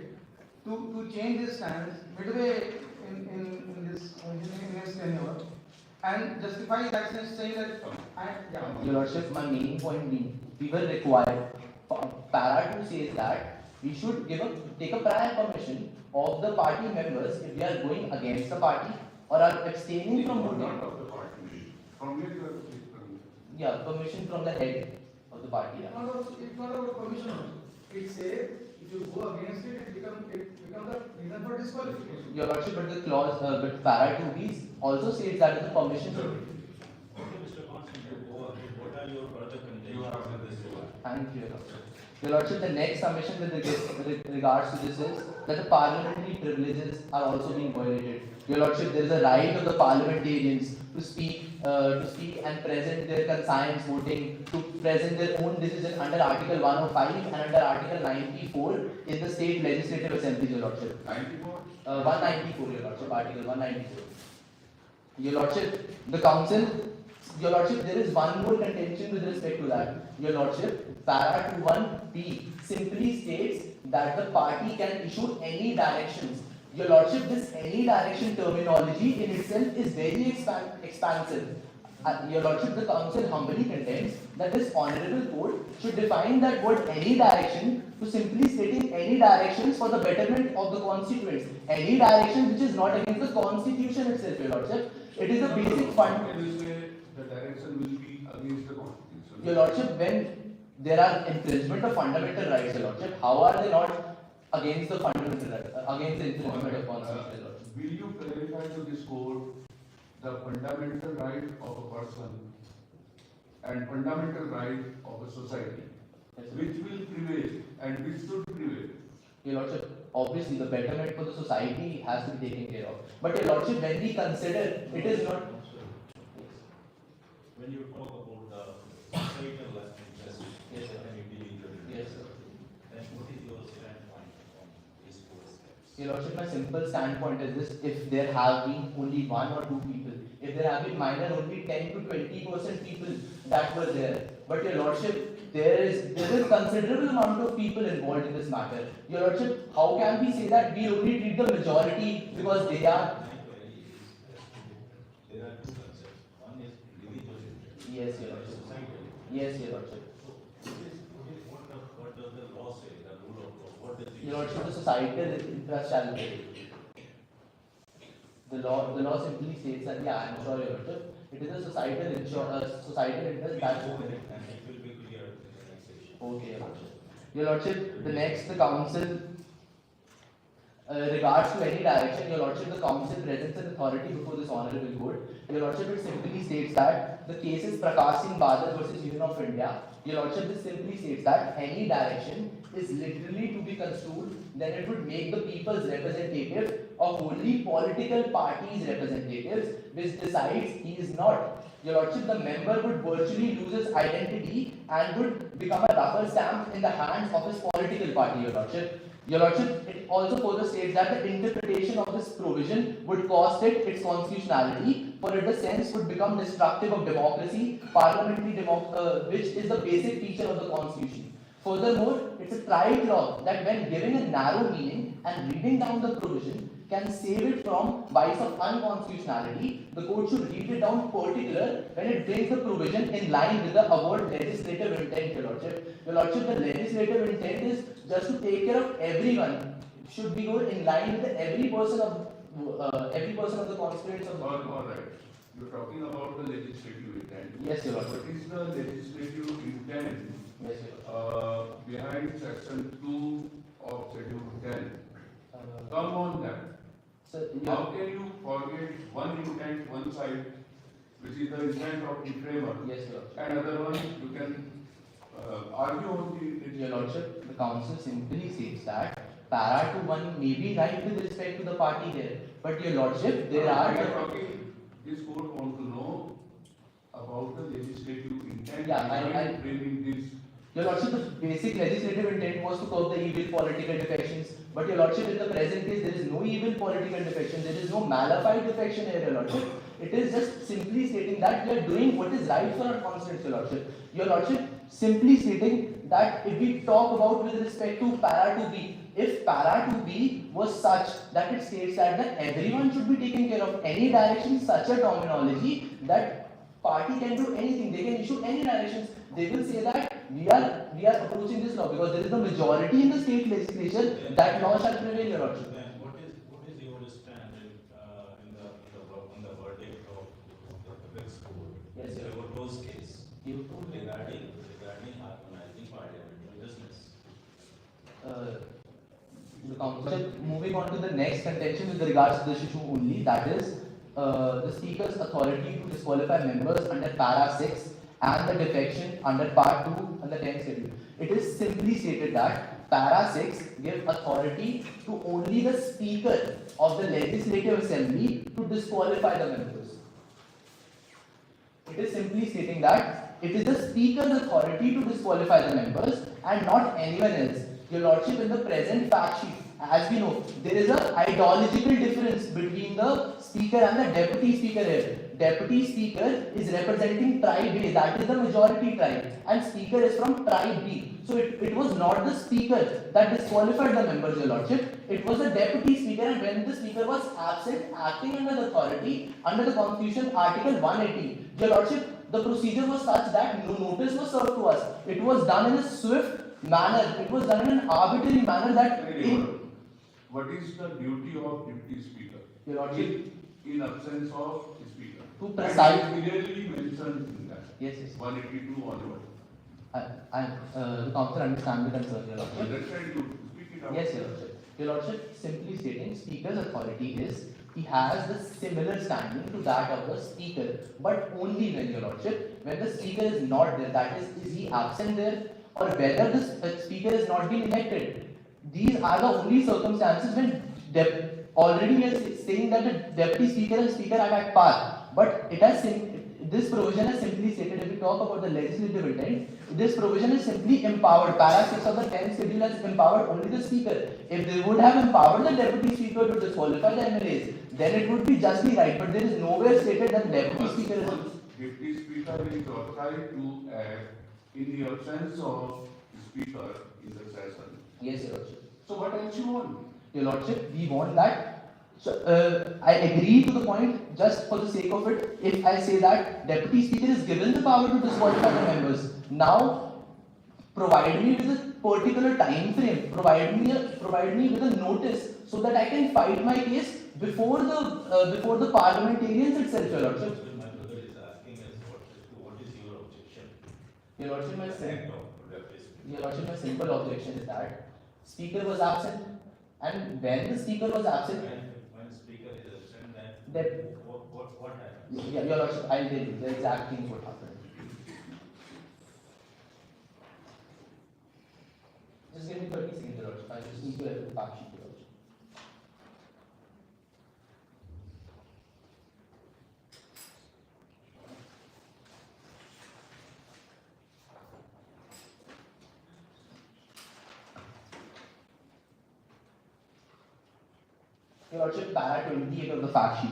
to change his stance midway in his tenure and justify his actions saying that, Your Lordship, my main point being, we were required, para 2 says that we should take a prior permission of the party members if we are going against the party or are abstaining from voting. not of the party. From where you are taking? Yeah, permission from the head of the party. It's not about permission. It says if you go against it, it becomes a reason for disqualification. Your Lordship, but the clause, but para 2b also says that the permission. Okay, Mr. Constable, go ahead. What are your further contentions in this regard? Thank you, Your Lordship. Your Lordship, the next submission with regards to this is that the parliamentary privileges are also being violated. Your Lordship, there is a right of the parliamentarians to speak and present their conscience voting, to present their own decision under Article 105 and under Article 94 in the state legislative assembly, Your Lordship. 94? 194, Your Lordship, Article 194. Your Lordship, the Council, Your Lordship, there is one more contention with respect to that. Your Lordship, para 21B simply states that the party can issue any directions. Your Lordship, this any direction terminology in itself is very expansive. Your Lordship, the Council humbly contends that this Honourable Court should define that word any direction to simply stating any directions for the betterment of the constituents. Any direction which is not against the Constitution itself, Your Lordship. It is a basic fund. Can you say the direction will be against the Constitution? Your Lordship, when there are infringement of fundamental rights, Your Lordship, how are they not against the fundamental rights, against the infringement of Constitution, Your Lordship? Will you clarify to this court the fundamental right of a person and fundamental right of a society, Yes, sir. which will prevail and which should prevail? Your Lordship, obviously the betterment for the society has to be taken care of. But Your Lordship, when we consider, it is not. When you talk about the societal interest, Yes, sir. and individual Yes, interest, sir. then what is your standpoint on these four steps? Your Lordship, my simple standpoint is this: if there have been only one or two people, if there have been minor only 10 to 20% people that were there, but Your Lordship, there is considerable amount of people involved in this matter. Your Lordship, how can we say that we only treat the majority because they are? My query is, there are two concepts. One is individual interest. Yes, Your Lordship. Societal. Yes, Your Lordship. So, what does the law say, the rule of law? What does it Your Lordship, the societal interest shall be. The law simply states that, yeah, I'm sure, Your Lordship, it is a societal interest that. And it will be clear in the next session. Okay, Your Lordship. Your Lordship, the next, the Council, regards to any direction, Your Lordship, the Council presents an authority before this Honourable Court. Your Lordship, it simply states that the case is Prakash Singh Badal versus Union of India. Your Lordship, this simply states that any direction is literally to be construed, then it would make the people's representative of only political parties' representatives, which decides he is not. Your Lordship, the member would virtually lose his identity and would become a rubber stamp in the hands of his political party, Your Lordship. Your Lordship, it also further states that the interpretation of this provision would cost it its constitutionality, for it the sense would become destructive of democracy, parliamentary which is the basic feature of the Constitution. Furthermore, it's a tried law that when giving a narrow meaning and reading down the provision can save it from vice of unconstitutionality, the court should read it down particular when it brings the provision in line with the above legislative intent, Your Lordship. Your Lordship, the legislative intent is just to take care of everyone. It should be go in line with every person of the constituents of the All right. You're talking about the legislative intent. Yes, Your Lordship. What is the legislative intent Yes, Your Lordship. behind section 2 of schedule 10? Come on then. So, How can you forget one intent, one side, which is the intent of the framer, yes, Your Lordship. and other one you can argue on the Your Lordship, the Council simply states that para to one may be right with respect to the party there, but Your Lordship, there are. We are talking, this court want to know about the legislative intent Yeah, behind framing this. Your Lordship, the basic legislative intent was to curb the evil political defections, but Your Lordship, in the present case, there is no evil political defection, there is no malified defection here, Your Lordship. It is just simply stating that we are doing what is right for our constituents, Your Lordship. Your Lordship, simply stating that if we talk about with respect to para 2B, if para 2B was such that it states that everyone should be taken care of any direction, such a terminology that party can do anything, they can issue any directions, they will say that we are approaching this law because there is the majority in the state legislature that law shall prevail, Your Lordship. Then what is your stand in the verdict of the Apex Court? Yes, sir. The Rose case You- regarding harmonizing parliamentary business. The Council, moving on to the next contention with regards to this issue only, that is the Speaker's authority to disqualify members under para 6 and the defection under Part 2 and the 10th schedule. It is simply stated that Para 6 gives authority to only the Speaker of the Legislative Assembly to disqualify the members. It is simply stating that it is the Speaker's authority to disqualify the members and not anyone else. Your Lordship, in the present fact sheet, as we know, there is a ideological difference between the Speaker and the Deputy Speaker here. Deputy Speaker is representing tribe A, that is the majority tribe, and Speaker is from tribe B. So it was not the Speaker that disqualified the members, Your Lordship. It was the Deputy Speaker, and when the Speaker was absent, acting under the authority, under the Constitution, Article 180, Your Lordship, the procedure was such that no notice was served to us. It was done in a swift manner. It was done in an arbitrary manner that what is the duty of Deputy Speaker? Your Lordship, in absence of Speaker. to preside. And it clearly mentioned in that. Yes, yes. 182 onward. The council understands the concern, Your Lordship. That's right, you speak it out. Yes, Your Lordship. Your Lordship, simply stating, Speaker's authority is, he has the similar standing to that of the Speaker, but only when, Your Lordship, when the Speaker is not there, that is he absent there, or whether the Speaker has not been elected. These are the only circumstances when already we are saying that the Deputy Speaker and Speaker are at par, but it has this provision is simply stated, if we talk about the legislative intent, this provision is simply empowered. Para 6 of the 10th schedule has empowered only the Speaker. If they would have empowered the Deputy Speaker to disqualify the MLAs, then it would be justly right, but there is nowhere stated that Deputy Speaker is... Deputy Speaker is authorized to act in the absence of Speaker in the session. Yes, Your Lordship. So what else you want? Your Lordship, we want that. So, I agree to the point, just for the sake of it, if I say that Deputy Speaker is given the power to disqualify the members, now provide me with a particular time frame, provide me with a notice so that I can fight my case before the parliamentarians itself, Your Lordship. My brother is asking us what is your objection? Your Lordship, my Act of replacement. simple simple objection is that Speaker was absent, and when the Speaker was absent, When Speaker is absent, then that what happens? yeah, Your Lordship, I'll tell you the exact things what happened. Just give me 30 seconds, Your Lordship. I just need to have the fact sheet, Your Lordship. Your Lordship, para 28 of the fact sheet.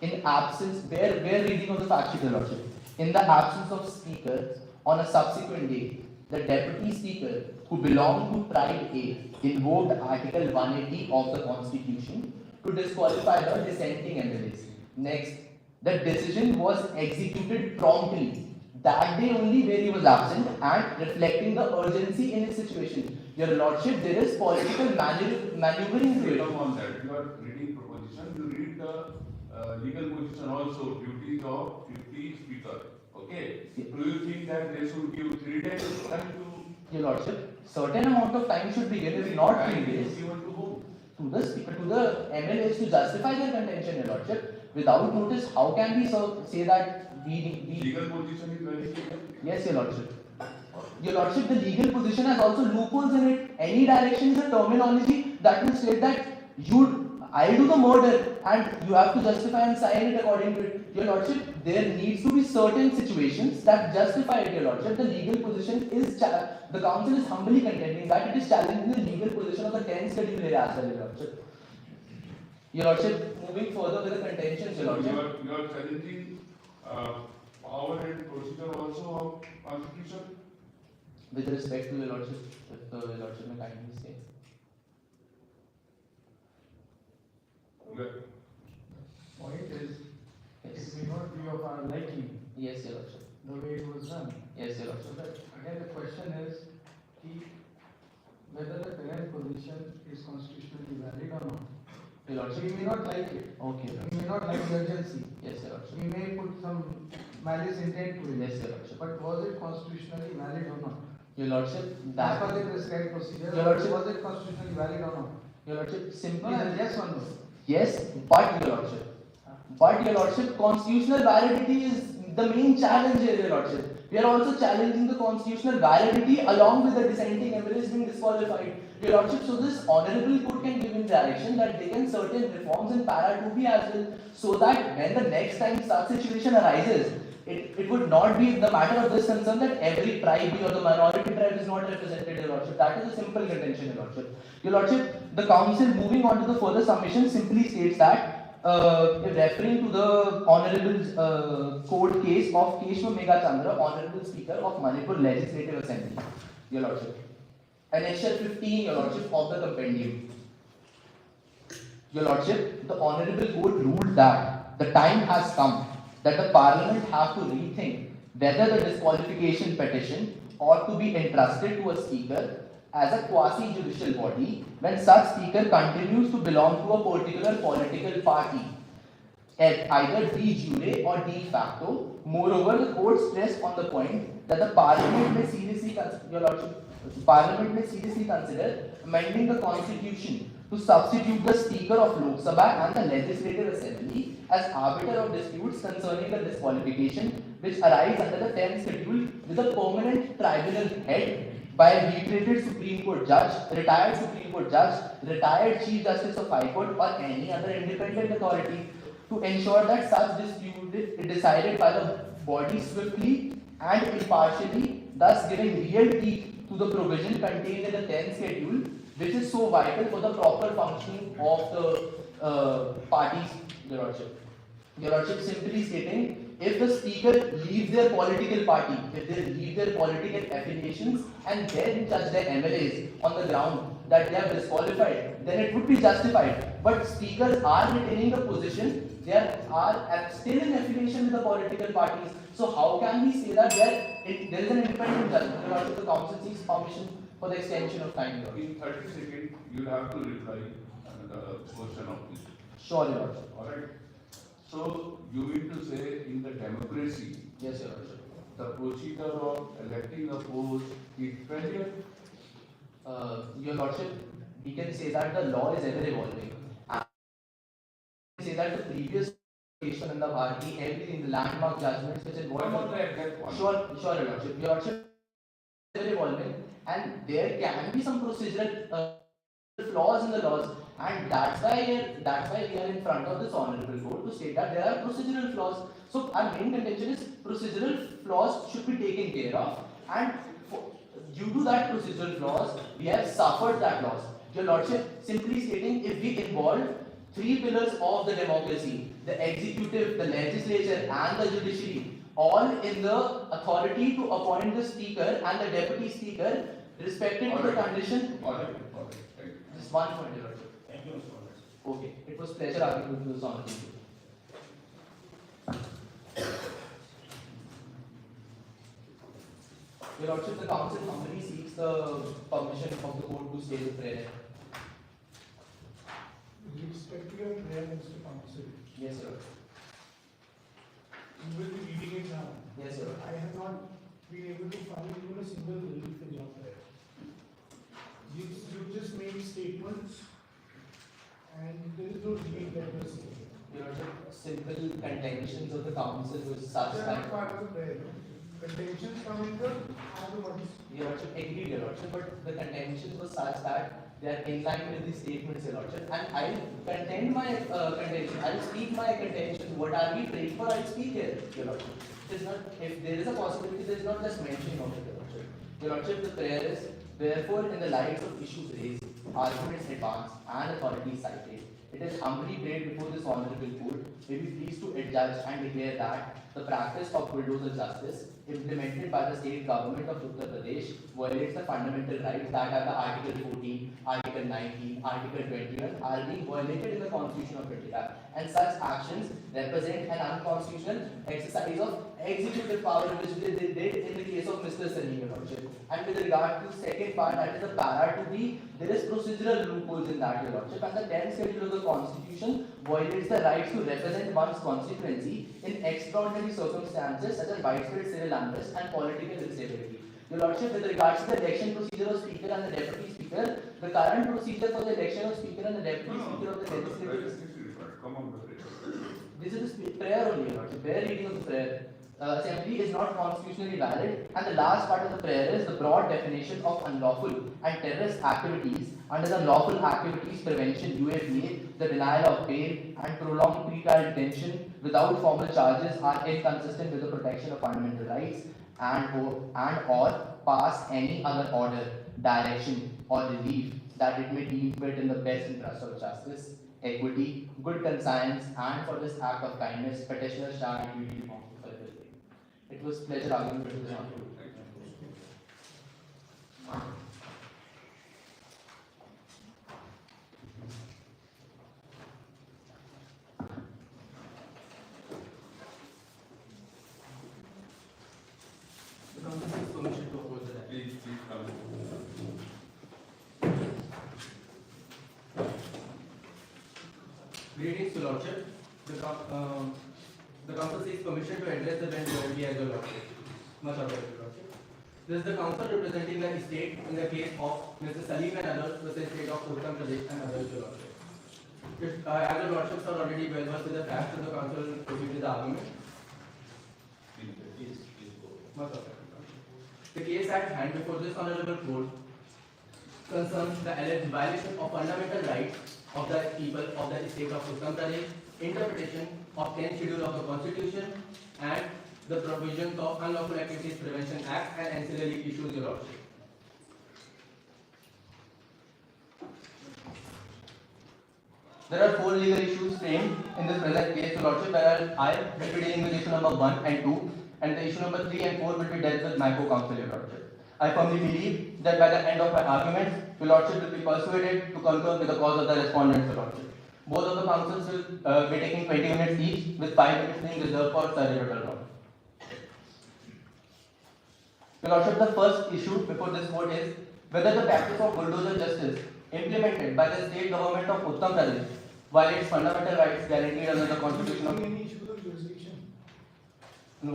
In absence, where reading of the fact sheet, Your Lordship. In the absence of Speaker, on a subsequent day, the Deputy Speaker, who belonged to Tribe A, invoked Article 180 of the Constitution to disqualify the dissenting MLAs. Next, the decision was executed promptly. That day only where he was absent and reflecting the urgency in his situation. Your Lordship, there is political maneuvering to it. Come on that. You are reading proposition, you read the legal position also, duties of Deputy Speaker. Okay? Do you think that they should give 3 days time to... Your Lordship, certain amount of time should be given, if not 3 days, Given to whom? to the Speaker, to the MLAs to justify their contention, Your Lordship. Without notice, how can we say that we Legal position is very clear. Yes, Your Lordship. Your Lordship, the legal position has also loopholes in it. Any direction is a terminology that will state that I'll do the murder and you have to justify and sign it according to it. Your Lordship, there needs to be certain situations that justify it, Your Lordship. The legal position is, the council is humbly contending that it is challenging the legal position of the 10th schedule here as well, Your Lordship. Your Lordship, moving further with the contentions, Your Lordship. You are challenging power and procedure also of Constitution? With respect to Your Lordship, if Your Lordship may kindly say. Good. Point is, Yes. it may not be of our liking, Yes, Your Lordship. the way it was done. Yes, Your So Lordship. that, again, the question is, whether the current position is constitutionally valid or not. Your So Lordship. we may not like it, Okay, Your we may not like the urgency, Yes, Your Lordship. we may put some malice intent to it. Yes, Your Lordship. But was it constitutionally valid or not? Your Lordship, As that. per the prescribed procedure, Your Lordship. was it constitutionally valid or not? Your Lordship, No, simply. no, yes or no? Yes, but Your Lordship. But Your Lordship, constitutional validity is the main challenge here, Your Lordship. We are also challenging the constitutional validity along with the dissenting MLAs being disqualified. Your Lordship, so this honorable court can give in direction that they can certain reforms in para 2B as well, so that when the next time such situation arises, it would not be the matter of this concern that every tribe or the minority tribe is not represented, Your Lordship. That is a simple contention, Your Lordship. Your Lordship, the Council, moving on to the further submission, simply states that referring to the Honorable Court case of Keshwa Megha Chandra, Honorable Speaker of Manipur Legislative Assembly, Your Lordship. Annexure 15, Your Lordship, of the compendium. Your Lordship, the Honorable Court ruled that the time has come that the Parliament have to rethink whether the disqualification petition ought to be entrusted to a Speaker as a quasi-judicial body when such Speaker continues to belong to a particular political party, either de jure or de facto. Moreover, the court stressed on the point that the Parliament may seriously consider amending the Constitution to substitute the Speaker of Lok Sabha and the Legislative Assembly as arbiter of disputes concerning the disqualification which arise under the 10th schedule with a permanent tribunal head by a reiterated Supreme Court judge, retired Supreme Court judge, retired Chief Justice of High Court or any other independent authority to ensure that such dispute is decided by the body swiftly and impartially, thus giving real teeth to the provision contained in the 10th schedule, which is so vital for the proper functioning of the parties, Your Lordship. Your Lordship, simply stating, if the Speaker leaves their political party, if they leave their political affiliations and then judge their MLAs on the ground that they are disqualified, then it would be justified. But Speakers are retaining the position, they are still in affiliation with the political parties. So how can we say that there is an independent judgment? Your Lordship, the Council seeks permission for the extension of time. In 30 seconds, you have to reply the question of this. Sure, Your Lordship. Alright. So you mean to say in the democracy, Yes, Your Lordship. the procedure of electing a post is failure? Your Lordship, we can say that the law is ever evolving. And we can say that the previous in the Bharati, everything, the landmark judgments which involve. One more that one. Sure, Your Lordship. Your Lordship, is ever evolving, and there can be some procedural flaws in the laws, and that's why we are in front of this honorable court to state that there are procedural flaws. So our main contention is procedural flaws should be taken care of, and due to that procedural flaws, we have suffered that loss. Your Lordship, simply stating, if we involve three pillars of the democracy, the executive, the legislature and the judiciary, all in the authority to appoint the Speaker and the Deputy Speaker, respective to the condition. Alright, thank you. Just one point, Your Lordship. Thank you, Mr. Lawrence. Okay, it was pleasure arguing with this honorable. Your Lordship, the Council humbly seeks the permission of the court to stay the prayer. With respect to your prayer, Mr. Council, Yes, Your Lordship. you will be reading it now. Yes, Your Lordship. I have not been able to find even a single relief in your prayer. You just made statements and there is no relief that you are saying. Your Lordship, simple contentions of the council was such They are that. not part of the prayer. Contentions come in the arguments. Your Lordship, agreed, Your Lordship, but the contentions were such that they are in line with the statements, Your Lordship, and I will contend my contention. I will speak my contention. What are we praying for? I will speak here, Your Lordship. It is not, if there is a possibility, there is not just mentioning of it, Your Lordship. Your Lordship, the prayer is, therefore, in the light of issues raised, arguments advanced, and authorities cited, it is humbly prayed before this honorable court, may be pleased to adjudge and declare that the practice of bulldozer justice implemented by the state government of Uttar Pradesh violates the fundamental rights that are the Article 14, Article 19, Article 21 are being violated in the Constitution of India, and such actions represent an unconstitutional exercise of executive power which they did in the case of Mr. Salim, Your Lordship. And with regard to the second part, that is the para to be, there is procedural loopholes in that, Your Lordship, and the 10th schedule of the Constitution violates the rights to represent one's constituency in extraordinary circumstances such as widespread civil unrest and political instability. Your Lordship, with regards to the election procedure of Speaker and the Deputy Speaker, the current procedure for the election of Speaker and the Deputy Speaker of the Legislature. Come on, This is the prayer only, Your Lordship, bare reading of the prayer. assembly is not constitutionally valid. And the last part of the prayer is the broad definition of unlawful and terrorist activities under the Lawful Activities Prevention (UAPA). The denial of bail and prolonged pre-trial detention without formal charges are inconsistent with the protection of fundamental rights and or pass any other order, direction, or relief that it may deem fit in the best interest of justice, equity, good conscience, and for this act of kindness, petitioner shall be duly bound to fulfill. It was pleasure arguing with this. The council seeks permission to oppose the act. Please come. Greetings to Lordship. The council seeks permission to address the bench directly as your Lordship. Much obliged, Lordship. This is the council representing the estate in the case of Mr. Salim and others versus state of Uttar Pradesh and others, your Lordship. As your Lordships are already well versed with the facts, so the council will proceed with the argument. Please go. Much obliged, Lordship. The case at hand before this honorable court concerns the alleged violation of fundamental rights of the people of the state of Uttar Pradesh, interpretation of 10th schedule of the Constitution, and the provisions of Unlawful Activities Prevention Act and ancillary issues, your Lordship. There are 4 legal issues framed in this present case, Your Lordship, where I will be dealing with issue number 1 and 2, and the issue number 3 and 4 will be dealt with my co-counsel, Your Lordship. I firmly believe that by the end of my arguments, Your Lordship will be persuaded to concur with the cause of the respondents, Your Lordship. Both of the counsels will be taking 20 minutes each, with 5 minutes being reserved for surreptitious round. Your Lordship, the first issue before this court is whether the practice of bulldozer justice implemented by the state government of Uttar Pradesh violates fundamental rights guaranteed under the Constitution of Any issue of jurisdiction? No.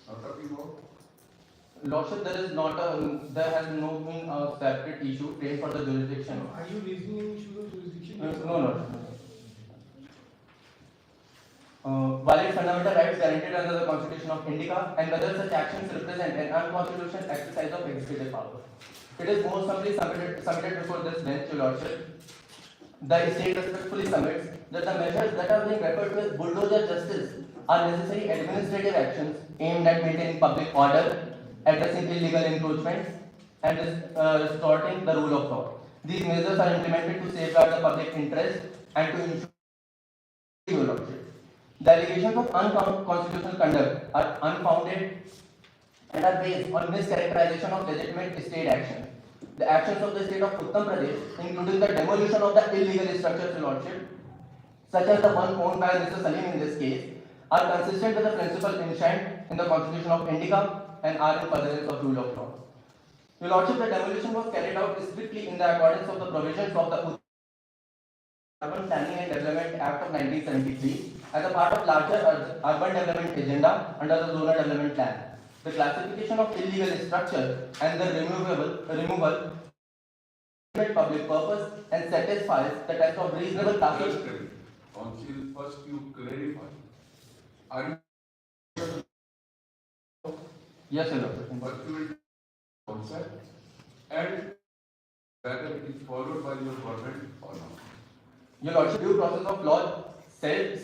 Not talking about. Lordship, there has no been a separate issue framed for the jurisdiction. Are you raising any issue of jurisdiction? No, Lordship. Violate fundamental rights guaranteed under the Constitution of India, and whether such actions represent an unconstitutional exercise of executive power. It is most humbly submitted before this bench, Your Lordship. The state respectfully submits that the measures that are being referred to as bulldozer justice are necessary administrative actions aimed at maintaining public order, addressing illegal encroachments, and restoring the rule of law. These measures are implemented to safeguard the public interest and to ensure, Your Lordship. The allegations of unconstitutional conduct are unfounded and are based on mischaracterization of legitimate state action. The actions of the state of Uttar Pradesh, including the demolition of the illegal structures, Your Lordship, such as the one owned by Mr. Salim in this case, are consistent with the principle enshrined in the Constitution of India and are in furtherance of rule of law. Your Lordship, the demolition was carried out strictly in the accordance of the provisions of the Urban Planning and Development Act of 1973 as a part of larger urban development agenda under the Zonal Development Plan. The classification of illegal structure and the removal public purpose and satisfies the test of reasonable Just practice. Council, first you clarify. Are Yes, Your Lordship. you pursuing concept and whether it is followed by your government or not? Your Lordship, due process of law says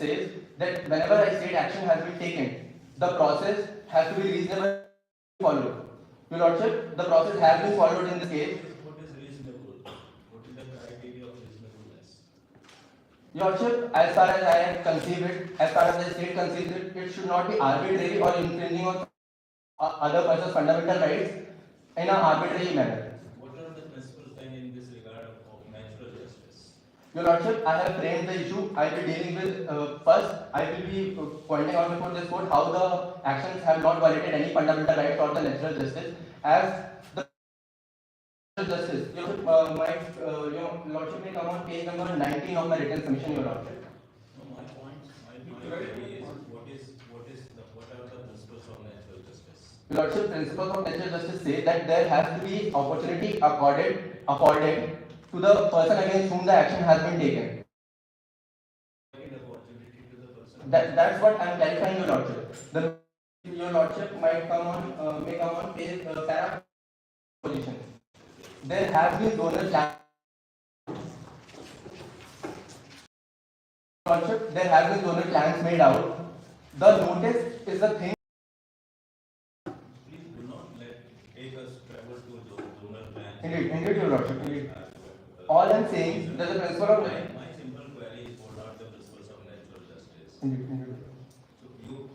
that whenever a state action has been taken, the process has to be reasonably followed. Your Lordship, the process has been followed in this case. What is reasonable? What is the criteria of reasonableness? Your Lordship, as far as I have conceived it, as far as the state conceives it, it should not be arbitrary or infringing on other person's fundamental rights in an arbitrary manner. What are the principles then in this regard of natural justice? Your Lordship, I have framed the issue. I will be dealing with first. I will be pointing out before this court how the actions have not violated any fundamental rights or the natural justice. As the natural justice, your Lordship may come on page number 19 of my written submission, Your Lordship. No, my point really is what are the principles of natural justice? Your Lordship, principles of natural justice say that there has to be opportunity afforded to the person against whom the action has been taken. Opportunity to the person. That's what I am clarifying, Your Lordship. The Your lordship might come on, may come on page para position. There has been donor plan. Lordship, there has been donor plans made out. The notice is the thing. Please do not take us travel to donor plans. Indeed, your lordship, indeed. All I'm saying, there's a principle of My simple query is what are the principles of natural justice? Indeed. So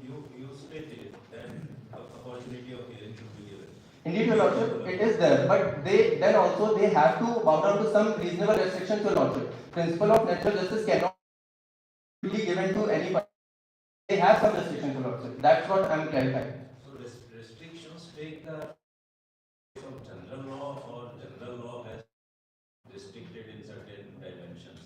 you stated that opportunity of hearing should be given. Indeed, your lordship, it is there, but they also have to bow down to some reasonable restrictions, your lordship. Principle of natural justice cannot be given to anybody. They have some restrictions, your lordship. That's what I'm clarifying. So restrictions take the of general law, or general law has restricted in certain dimensions.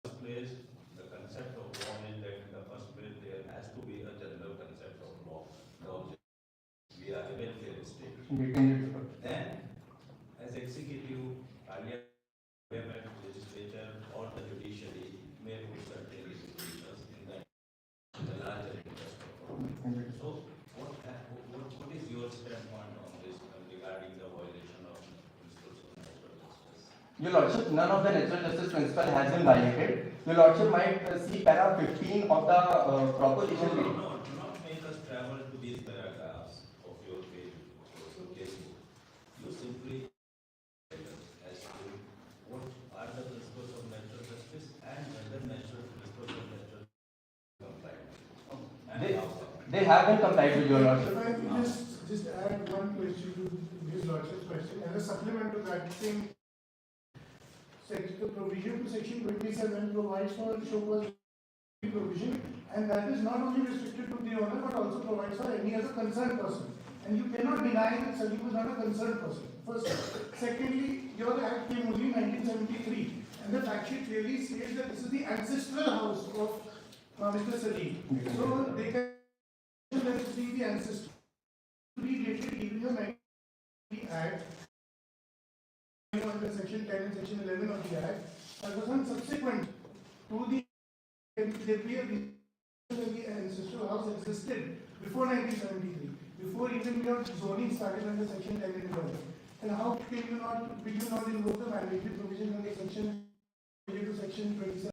First place, the concept of law is that in the first place there has to be a general concept of law. We are a welfare state. Indeed. Then, as executive, earlier, government, legislature, or the judiciary may put certain restrictions in the larger interest of all. So, what is your standpoint on this regarding the violation of principles of natural justice? Your lordship, none of the natural justice principle has been violated. Your lordship might see para 15 of the proposition. No, do not make us travel to these paragraphs of your casebook. You simply tell us as to what are the principles of natural justice and whether natural principles of natural justice comply. They have been complied with, your lordship. If I could just add one question to his lordship's question, as a supplement to that same the provision to section 27 provides for show cause provision, and that is not only restricted to the owner but also provides for any other concerned person. And you cannot deny that Salim was not a concerned person. First, secondly, your act came only in 1973, and the fact sheet clearly states that this is the ancestral house of Mr. Salim. So they can see the ancestral predated even the 1970 Act. Under section 10 and section 11 of the Act, that was one subsequent to the ancestral house existed before 1973, before even your zoning started under section 10 and 11. And how will you not invoke the mandatory provision under section to section 27?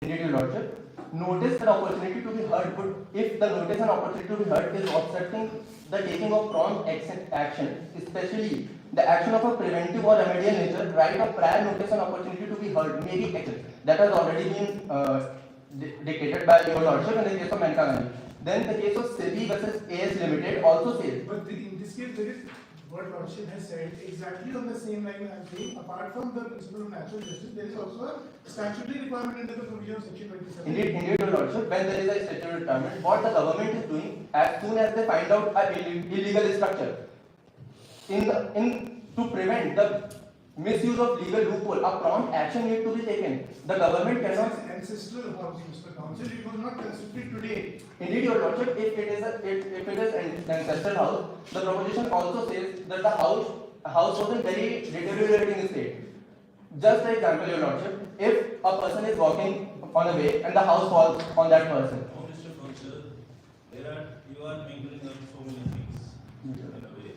Indeed, your lordship. Notice an opportunity to be heard, but if the notice and opportunity to be heard is obstructing the taking of prompt action, especially the action of a preventive or remedial nature, right of prior notice and opportunity to be heard may be action. That has already been dictated by your lordship in the case of Manka Gandhi. Then the case of SEBI versus AS Limited also says. But in this case, there is what lordship has said exactly on the same line I am saying. Apart from the principle of natural justice, there is also a statutory requirement under the provision of section 27. Indeed, your lordship. When there is a statutory requirement, what the government is doing, as soon as they find out an illegal structure, to prevent the misuse of legal loophole, a prompt action need to be taken. The government cannot. Ancestral house, Mr. Counsel, it was not constructed today. Indeed, your lordship, if it is an ancestral house, the proposition also says that the house was in very deteriorating state. Just an example, your lordship, if a person is walking on a way and the house falls on that person. No, Mr. Counsel, you are mingling up so many things in a way.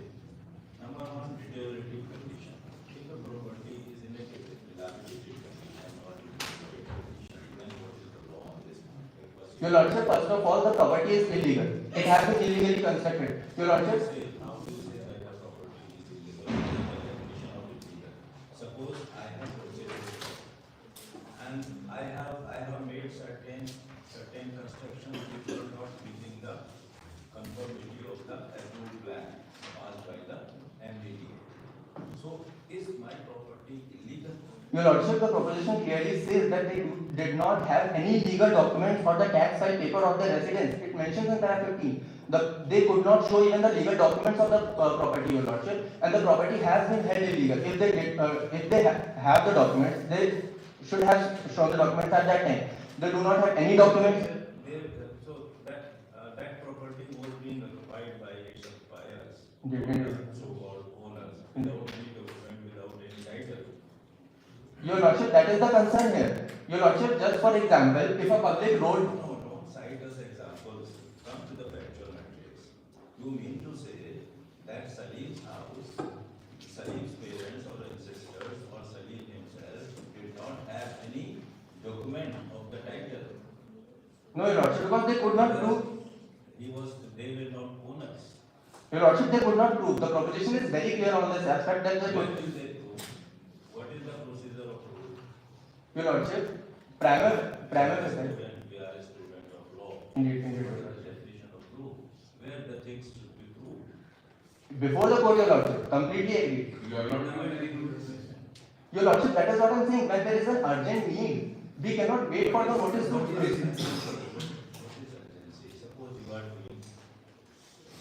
Number one, deteriorating condition. If the property is in a dilapidated condition or deteriorated condition, then what is the law on this? Your lordship, first of all, the property is illegal. It has been illegally constructed. Your lordship. How do you say that the property is illegal? What is the definition of illegal? Suppose I have purchased it and I have made certain constructions which are not within the conformity of the approved plan passed by the MDD. So, is my property illegal? Your lordship, the proposition clearly says that they did not have any legal documents for the tax file paper of their residence. It mentions in paragraph 15. They could not show even the legal documents of the property, your lordship, and the property has been held illegal. If they have the documents, they should have shown the documents at that time. They do not have any documents. So that property was being occupied by its occupiers, so-called owners, without any document, without any title. Your lordship, that is the concern here. Your lordship, just for example, if a public road. No, cite us examples. come to the factual matrix. You mean to say that Salim's house, Salim's parents or ancestors or Salim himself did not have any document of the title? No, Your Lordship, because they could not prove. They were not owners. Your Lordship, they could not prove. The proposition is very clear on this aspect that they When could. will they prove? What is the procedure of proof? Your Lordship, primer When we are a student of law. Indeed. What is the definition of proof? Where the things should be proved? Before the court, Your Lordship, completely agree. You are not given any proof. Your Lordship, that is what I am saying. When there is an urgent need, we cannot wait for the notice to be received. Suppose you are doing,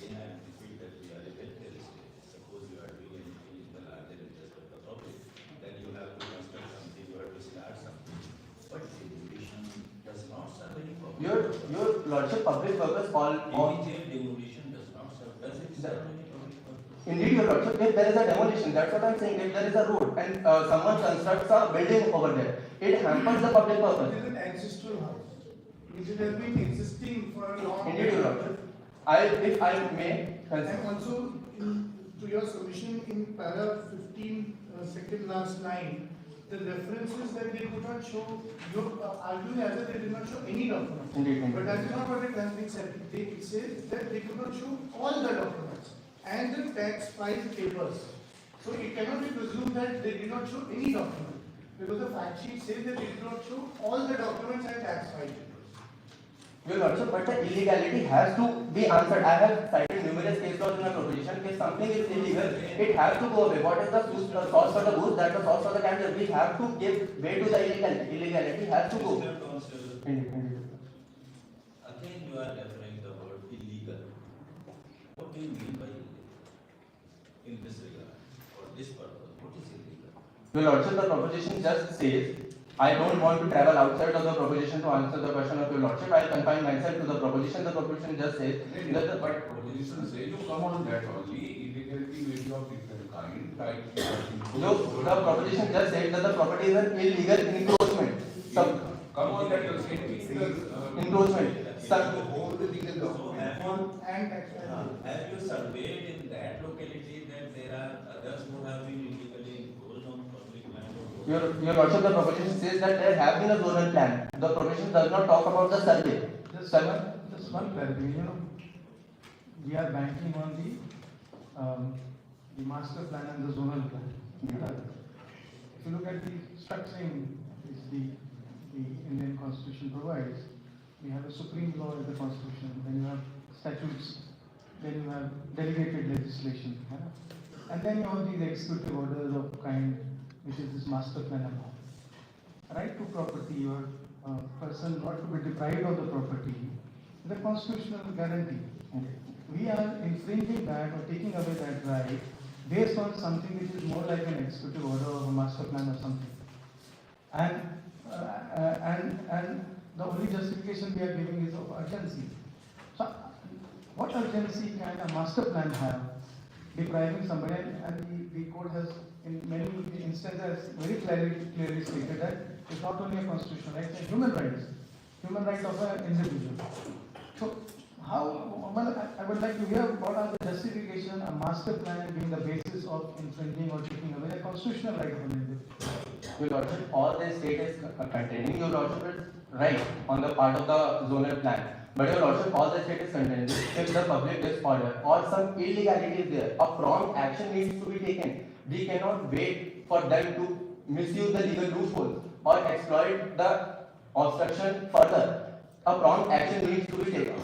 again I am repeating that we are a welfare state. Suppose you are doing anything in the larger interest of the public, then you have to construct something, you have to start something. But demolition does not serve any purpose. Your Lordship, public purpose all. Immediate demolition does not serve, does it serve any public purpose? Indeed, Your Lordship, if there is a demolition, that's what I am saying. If there is a road and someone constructs a building over there, it hampers the public purpose. It is an ancestral house, which has been existing for a long time. Indeed, Your Lordship. If I may. And also, to your submission in paragraph 15, second last line, the reference is that they could not show, you arguing as if they did not show any document. Indeed. But that is not what it has been said. It says that they could not show all the documents and the tax file papers. So it cannot be presumed that they did not show any document, because the fact sheet says that they did not show all the documents and tax file papers. Your Lordship, but the illegality has to be answered. I have cited numerous case laws in a proposition. If something is illegal, it has to go away. What is the source for the goose? That's the source for the gander. We have to give way to the illegality. Illegality has to go. Mr. Counsel, Indeed. again you are referring the word illegal. What do you mean by illegal? In this regard, for this purpose, what is illegal? Your Lordship, the proposition just says, I don't want to travel outside of the proposition to answer the question of Your Lordship. I will confine myself to the proposition. The proposition just says that the But proposition says you come on that only, illegality may be of different kind, like. the proposition just said that the property is an illegal encroachment. Come on that statement. Encroachment. So And tax file. have you surveyed in that locality that there are others who have been illegally imposed on public land? Your Lordship, the proposition says that there have been a zonal plan. The proposition does not talk about the survey. Just one clarification, we are banking on the master plan and the zonal plan. If you look at the structuring, which the Indian Constitution provides, we have a supreme law in the Constitution, then you have statutes, then you have delegated legislation, and then you have these executive orders of kind, which is this master plan about. Right to property or person not to be deprived of the property is a constitutional guarantee. We are infringing that or taking away that right based on something which is more like an executive order or a master plan or something. And the only justification we are giving is of urgency. So, what urgency can a master plan have depriving somebody? And the court has, in many instances, very clearly stated that it's not only a constitutional right, it's a human right of an individual. So, I would like to hear what are the justification, a master plan being the basis of infringing or taking away a constitutional right of an individual. Your Lordship, all the state is contending. Your Lordship is right on the part of the zonal plan. But Your Lordship, all the state is contending. If the public disorder or some illegality is there, a prompt action needs to be taken. We cannot wait for them to misuse the legal loopholes or exploit the obstruction further. A prompt action needs to be taken.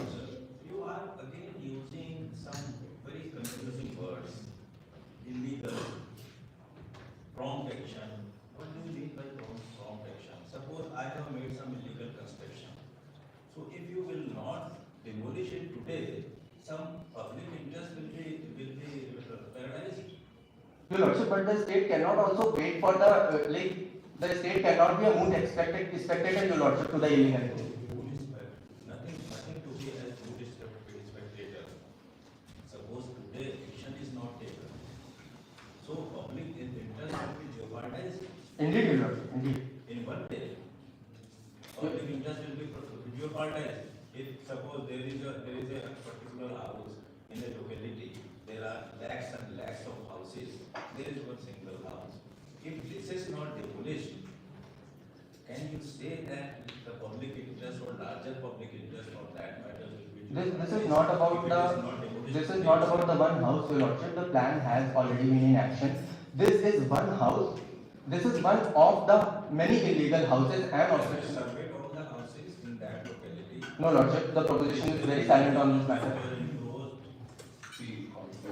You are again using some very confusing words. Illegal, prompt action. What do you mean by prompt action? Suppose I have made some illegal construction. So if you will not demolish it today, some public interest will be paradise. Your Lordship, but the state cannot also wait for the the state cannot be a moot spectator, Your Lordship, to the illegality. Nothing to be as good spectator. Suppose today action is not taken. So public interest will be jeopardized. Indeed, Your Lordship, indeed. In one day, public interest will be jeopardized. If suppose there is a say a particular house in a locality, there are lakhs and lakhs of houses, there is one single house. If this is not demolished, can you say that the public interest or larger public interest for that matter will be? This is not about the one house, Your Lordship. The plan has already been in action. This is one house. This is one of the many illegal houses and obstructions. Surveyed all the houses in that locality. No, Lordship, the proposition is very silent on this matter. See, also,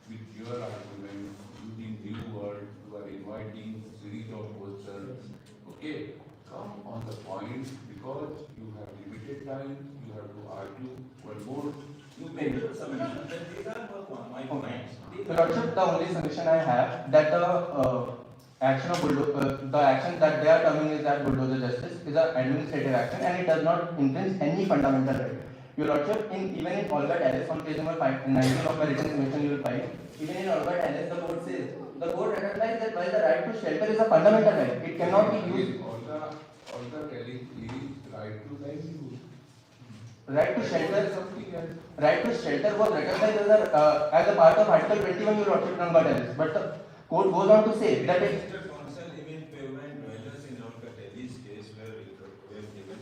with your argument, using new word, you are inviting series of questions. Okay, come on the point, because you have limited time, you have to argue one more. You made a submission that these are my points. Your Lordship, the only submission I have that the action that they are terming is that bulldozer justice is an administrative action and it does not infringe any fundamental right. Your Lordship, even in Olga Terrace on page number 19 of my written submission you will find, even in Olga Terrace the court says, the court recognizes that while the right to shelter is a fundamental right, it cannot be used. All the telling is right to livelihood. Right to shelter, Something else. right to shelter was recognized as a part of Article 21, Your Lordship, Olga Terrace. But the court goes on to say that it. Mr. Counsel, even pavement dwellers in Olga Terrace case were given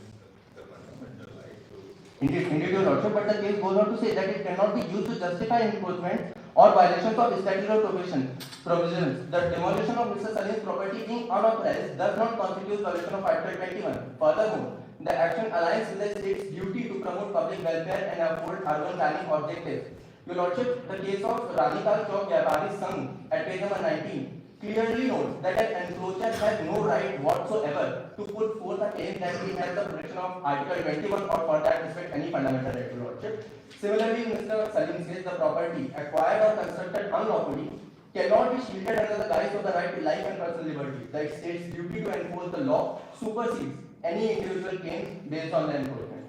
the fundamental right to. Indeed, Your Lordship, but the case goes on to say that it cannot be used to justify encroachment or violations of statutory provisions. The demolition of Mr. Salim's property being unauthorized does not constitute violation of Article 21. Furthermore, the action aligns with the state's duty to promote public welfare and uphold urban planning objectives. Your Lordship, the case of Radhikal Chowk Vyapari Sangh at page number 19 clearly notes that an encroacher has no right whatsoever to put forth a claim that he has the protection of Article 21 or for that respect any fundamental right, Your Lordship. Similarly, Mr. Salim says the property acquired or constructed unlawfully cannot be shielded under the guise of the right to life and personal liberty. The state's duty to enforce the law supersedes any individual claim based on the encroachment.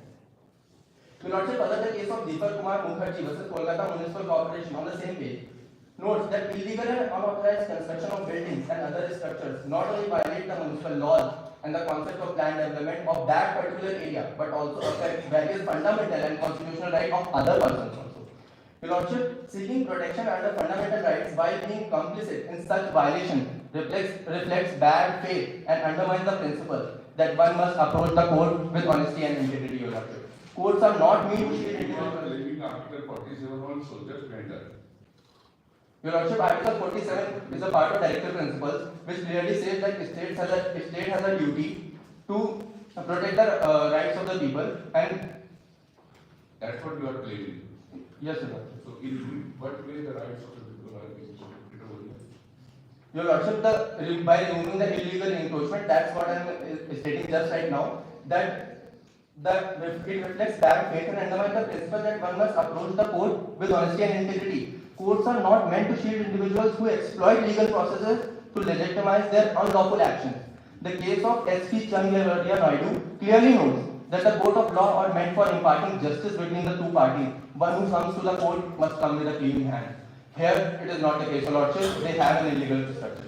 Your Lordship, other the case of Deepak Kumar Mukherjee versus Kolkata Municipal Corporation on the same page notes that illegal and unauthorized construction of buildings and other structures not only violate the municipal laws and the concept of planned development of that particular area, but also affect various fundamental and constitutional rights of other persons also. Your Lordship, seeking protection under fundamental rights while being complicit in such violation reflects bad faith and undermines the principle that one must approach the court with honesty and integrity, Your Lordship. Courts are not meant to shield You are individuals. claiming Article 47 also, just render. Your Lordship, Article 47 is a part of directive principles which clearly says that state has a duty to protect the rights of the people and That's what you are claiming. yes, Your Lordship. So in what way the rights of the people are being protected over here? Your Lordship, by removing the illegal encroachment, that's what I am stating just right now, that it reflects bad faith and undermines the principle that one must approach the court with honesty and integrity. Courts are not meant to shield individuals who exploit legal processes to legitimize their unlawful actions. The case of S.P. Chandralaya Naidu clearly notes that the court of law are meant for imparting justice between the two parties. One who comes to the court must come with a clean hand. Here it is not the case, Your Lordship. They have an illegal structure.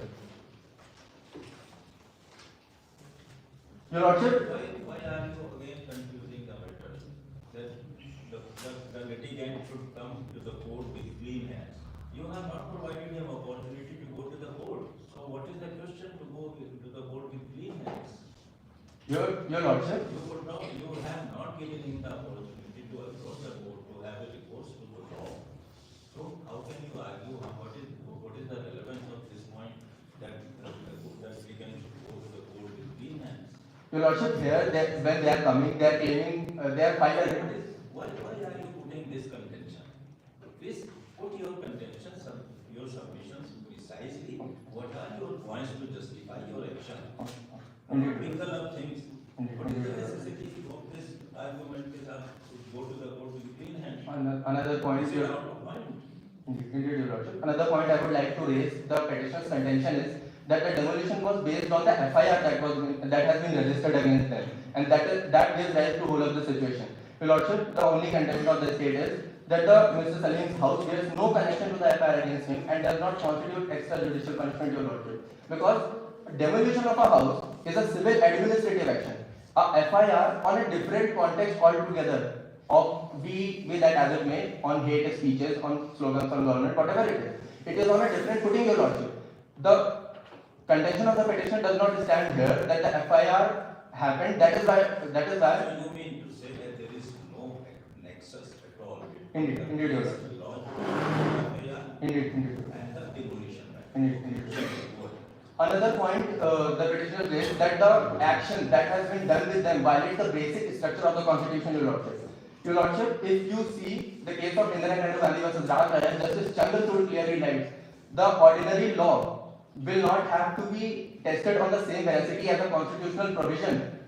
Your Lordship, Why are you again confusing the matter? That the litigant should come to the court with clean hands. You have not provided him opportunity to go to the court. So what is the question to go to the court with clean hands? Your Lordship, You have not given him the opportunity to approach the court to have a recourse to the law. So how can you argue what is the relevance of this point that the litigant should go to the court with clean hands? Your Lordship, here when they are coming, they are claiming they are filed. Why are you putting this contention? Please put your contentions, your submissions precisely. What are your points to justify your action? Mingle up things. What is the necessity of this argument to go to the court with clean hands? Another point, This is out of mind. Indeed, Your Lordship. Another point I would like to raise, the petitioner's contention is that the demolition was based on the FIR that has been registered against them, and that gives rise to whole of the situation. Your Lordship, the only contention of the state is that Mr. Salim's house bears no connection to the FIR against him and does not constitute extrajudicial punishment, Your Lordship, because demolition of a house is a civil administrative action. A FIR on a different context altogether. of be that as it may, on hate speeches, on slogans on government, whatever it is. It is on a different footing, your lordship. The contention of the petition does not stand here that the FIR happened. That is why. So you mean to say that there is no nexus at all between Indeed, indeed, your lordship. the law of FIR Indeed. and the demolition right? Indeed. Good. Another point the petitioner raised that the action that has been done with them violates the basic structure of the constitution, your lordship. Your lordship, if you see the case of Indira Gandhi versus Raj Raya, Justice Chandrachud clearly writes, the ordinary law will not have to be tested on the same veracity as a constitutional provision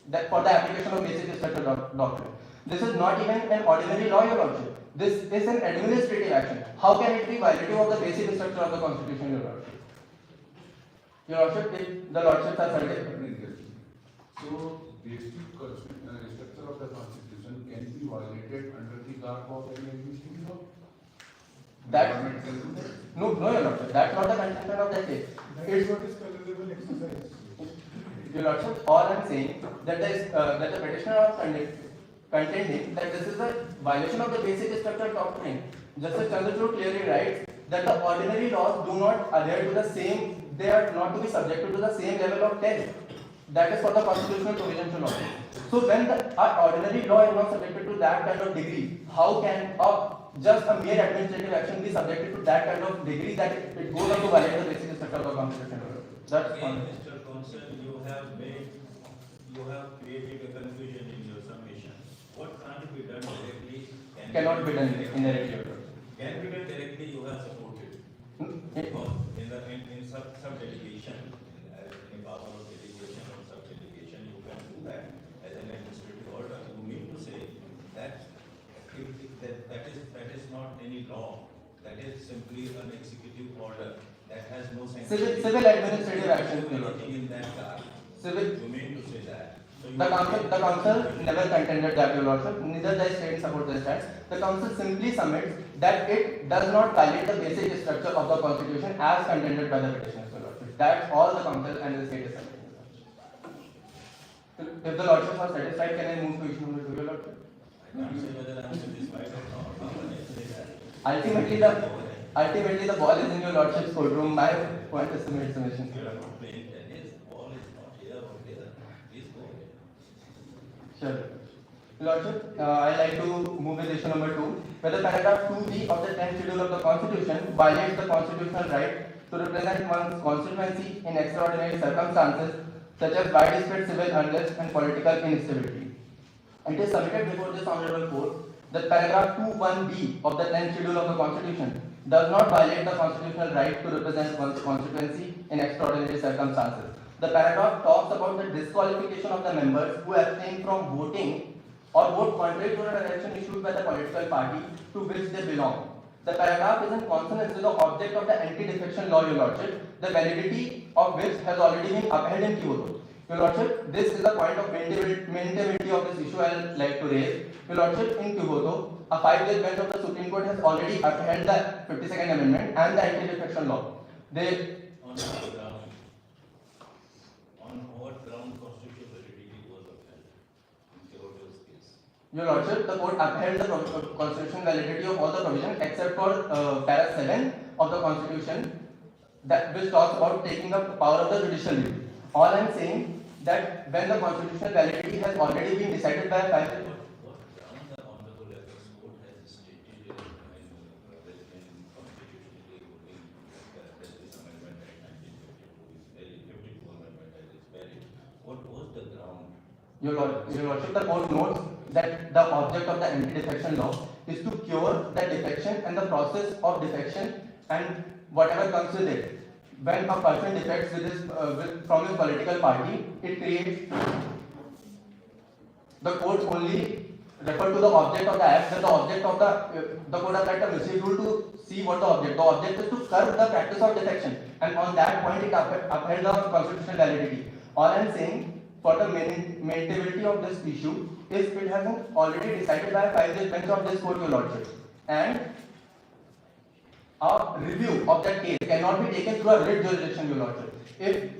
that for the application of basic structure doctrine. This is not even an ordinary law, your lordship. This is an administrative action. How can it be violative of the basic structure of the constitution, your lordship? Your lordship, if the lordships are certain. So, basic structure of the constitution can be violated under the garb of any existing law? That Government can do that? no, your lordship. That's not the contention of that case. That is what is colorable exercise. Your lordship, all I'm saying that the petitioner was contending that this is a violation of the basic structure doctrine. Justice Chandrachud clearly writes that the ordinary laws do not adhere to the same. They are not to be subjected to the same level of test. That is for the constitutional provision to law. So when our ordinary law is not subjected to that kind of degree, how can just a mere administrative action be subjected to that kind of degree that it goes up to violate the basic structure of the constitution? That's Again, one. Mr. Counsel, you have created a confusion in your submission. What can't be done directly Cannot be done indirectly. Can be done directly, you have supported. Because in sub-delegation, in power of delegation or sub-delegation, you can do that as an administrative order. You mean to say that that is not any law, that is simply an executive order that has no sanction. Civil administrative action. Anything in that regard. Civil. You mean to say that? So you The council never contended that, your lordship. Neither the state support the stats. The council simply submits that it does not violate the basic structure of the constitution as contended by the petitioners, your lordship. That's all the council and the state is submitting. If the lordships are satisfied, can I move to issue number 2, your lordship? I can't say whether I'm satisfied or not. How can I say that? Ultimately, the ball is in your lordship's courtroom. My point is to make submission. You are not playing tennis, ball is not here or there. Please go ahead. Sure. Lordship, I like to move with issue number 2. Whether paragraph 2B of the 10th schedule of the Constitution violates the constitutional right to represent one's constituency in extraordinary circumstances such as widespread civil unrest and political instability. It is submitted before this honorable court that paragraph 2(1)(b) of the 10th schedule of the Constitution does not violate the constitutional right to represent one's constituency in extraordinary circumstances. The paragraph talks about the disqualification of the members who abstain from voting or vote contrary to an election issued by the political party to which they belong. The paragraph is in consonance with the object of the anti-defection law, your lordship, the validity of which has already been upheld in Kyoto. Your lordship, this is the point of maintainability of this issue I would like to raise. Your lordship, in Kyoto, a 5-judge bench of the Supreme Court has already upheld the 52nd Amendment and the anti-defection law. On what ground constitutional validity was upheld in Kyoto's case? Your lordship, the court upheld the constitutional validity of all the provisions except for para 7 of the constitution which talks about taking the power of the judicial review. All I am saying that when the constitutional validity has already been decided by a 5-judge. What ground the Honorable Apex Court has stated in constitutionally ruling that this amendment at 1952 amendment that is valid. What was the ground? Your lordship, the court notes that the object of the anti-defection law is to cure the defection and the process of defection and whatever comes with it. When a person defects from his political party, it creates. The court only refer to the object of the act, that the object of the code of act is rule to see what the object. The object is to curb the practice of defection, and on that point it upheld the constitutional validity. All I am saying for the maintainability of this issue is it has been already decided by a 5-judge bench of this court, your lordship, and a review of that case cannot be taken through a writ jurisdiction, your lordship. If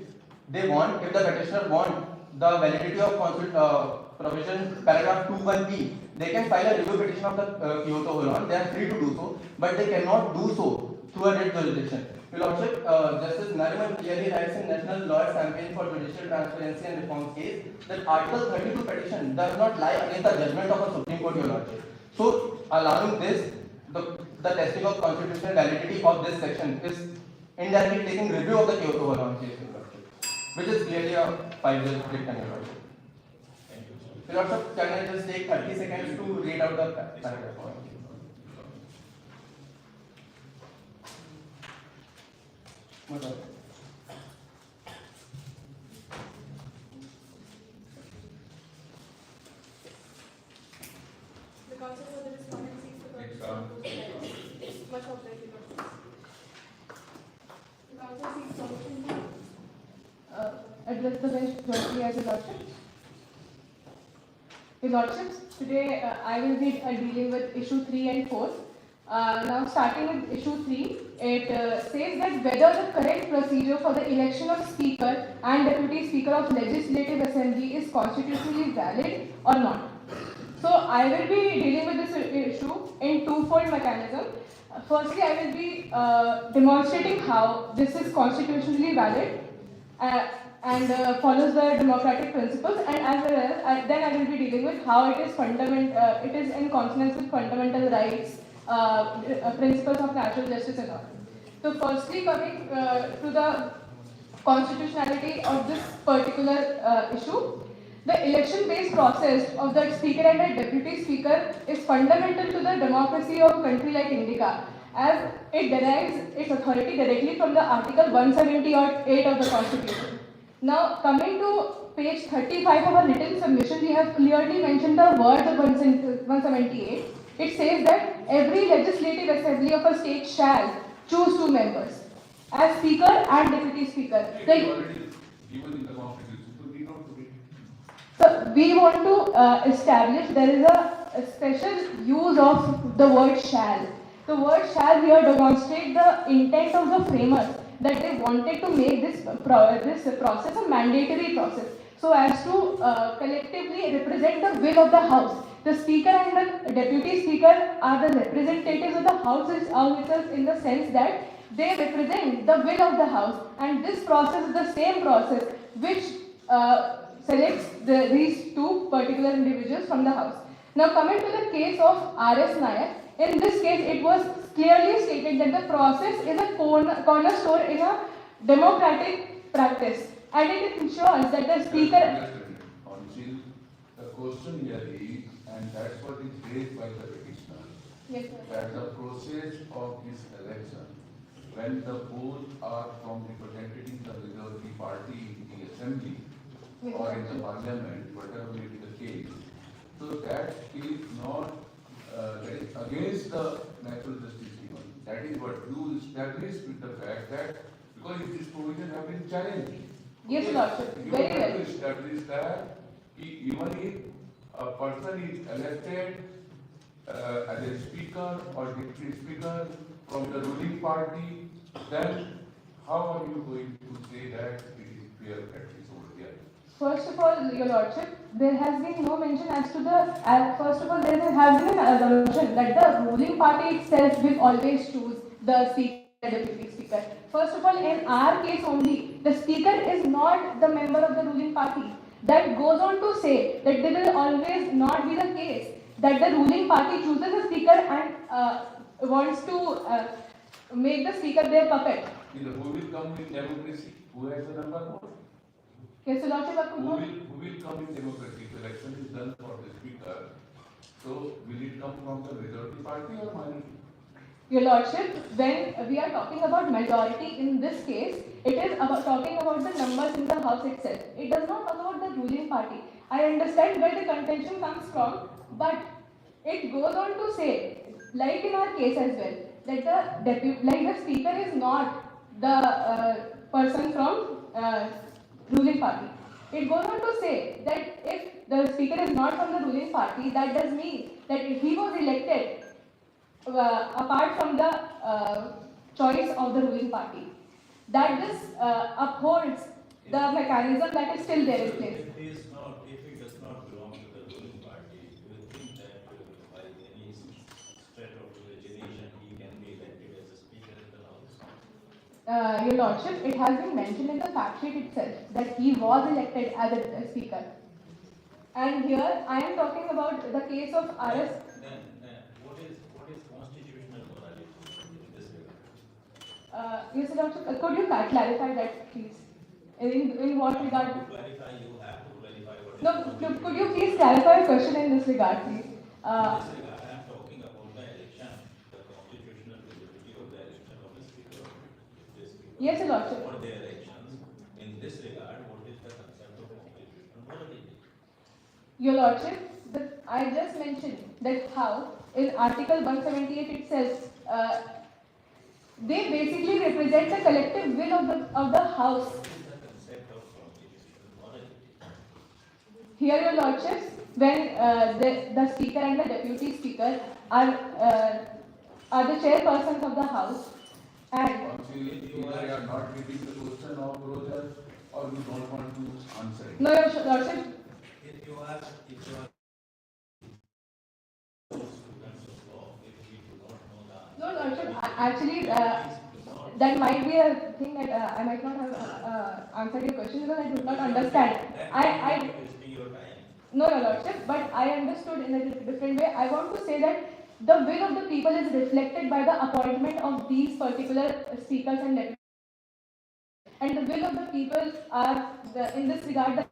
the petitioner want the validity of provision paragraph 21B, they can file a review petition of the Kyoto Protocol. They are free to do so, but they cannot do so through a writ jurisdiction. Your Lordship, Justice Nariman clearly writes in National Lawyers Campaign for Judicial Transparency and Reforms case that Article 32 petition does not lie against the judgment of a Supreme Court, Your Lordship. So, allowing this, the testing of constitutional validity of this section is indirectly taking review of the Kyoto Protocol case, Your Lordship, which is clearly a 5-year dictum, Your Lordship. Your Lordship, can I just take 30 seconds to read out the paragraph? The counsel for the respondent seeks the permission. Much obliged, Your Lordship. The counsel seeks permission to address the bench jointly as Your Lordship. Your Lordships, today I will be dealing with issue 3 and 4. Now starting with issue 3, it says that whether the correct procedure for the election of Speaker and Deputy Speaker of Legislative Assembly is constitutionally valid or not. So I will be dealing with this issue in twofold mechanism. Firstly, I will be demonstrating how this is constitutionally valid and follows the democratic principles, and as well as then I will be dealing with how it is in consonance with fundamental rights, principles of natural justice and all. So firstly, coming to the constitutionality of this particular issue, the election-based process of the Speaker and the Deputy Speaker is fundamental to the democracy of a country like India, as it derives its authority directly from the Article 178 of the Constitution. Now, coming to page 35 of our written submission, we have clearly mentioned the words of 178. It says that every legislative assembly of a state shall choose 2 members as Speaker and Deputy Speaker. So we want to establish there is a special use of the word shall. The word shall here demonstrate the intent of the framers that they wanted to make this process a mandatory process, so as to collectively represent the will of the House. The Speaker and the Deputy Speaker are the representatives of the House itself in the sense that they represent the will of the House, and this process is the same process which selects these 2 particular individuals from the House. Now coming to the case of R.S. Nayak, in this case it was clearly stated that the process is a cornerstone in a democratic practice, and it ensures that the Speaker... The question here is, and that's what is raised by the petitioner, Yes, sir. that the process of this election, when the both are from representing the majority party in the assembly Yes, or sir. in the parliament, whatever may be the case, so that is not, that is against the natural justice given. That is what you established with the fact that, because if this provision have been challenged. Yes, okay, Lordship. you Very have well. to establish that even if a person is elected as a speaker or deputy speaker from the ruling party, then how are you going to say that it is fair practice over there? First of all, Your Lordship, there has been no mention as to the... first of all, there has been an assumption that the ruling party itself will always choose the Speaker and Deputy Speaker. First of all, in our case only, the Speaker is not the member of the ruling party. That goes on to say that there will always not be the case that the ruling party chooses a Speaker and wants to make the Speaker their puppet. Who will come in democracy? Who has the number one? Yes, Your Lordship, Who will come in democracy? If election is done for the speaker, so will it come from the majority party or minority? Your Lordship, when we are talking about majority in this case, it is about talking about the numbers in the House itself. It does not talk about the ruling party. I understand where the contention comes from, but it goes on to say, like in our case as well, that the Speaker is not the person from ruling party. It goes on to say that if the Speaker is not from the ruling party, that does mean that if he was elected apart from the choice of the ruling party, that this upholds the mechanism that is still there in place. If he does not belong to Your Lordship, it has been mentioned in the fact sheet itself that he was elected as a speaker. And here I am talking about the case of RS. Then what is constitutional morality in this regard? Yes, Your Lordship, could you clarify that, please? In what regard? To clarify, you have to clarify what is No, constitutional. could you please clarify a question in this regard, please? In this regard, I am talking about the election, the constitutional validity of the election of the speaker. Yes, Your Lordship. For their elections. In this regard, what is the concept of constitutional morality? Your Lordship, I just mentioned that how in Article 178 itself, they basically represent the collective will of the House. What is the concept of constitutional morality? Here, Your Lordship, when the Speaker and the Deputy Speaker are the chairpersons of the House, and Actually, either you are not getting the question of Roger or you don't want to answer it. no, Your Lordship, If you are students of law, if you do not know the no, Lordship, actually, that might be a thing that I might not have answered your question because I do not understand. I wasting your time. No, Your Lordship, but I understood in a different way. I want to say that the will of the people is reflected by the appointment of these particular speakers and deputies. And the will of the people are, in this regard, the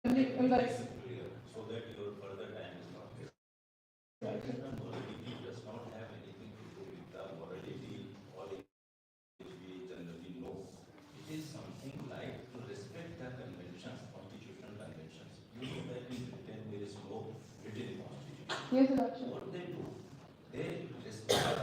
members. Clear, so that your further time is not wasted. Constitutional morality does not have anything to do with the morality or which we generally know. It is something like to respect the conventions, constitutional conventions. You know that in Britain there is no written constitution. Yes, Your Lordship. What they do, they respect,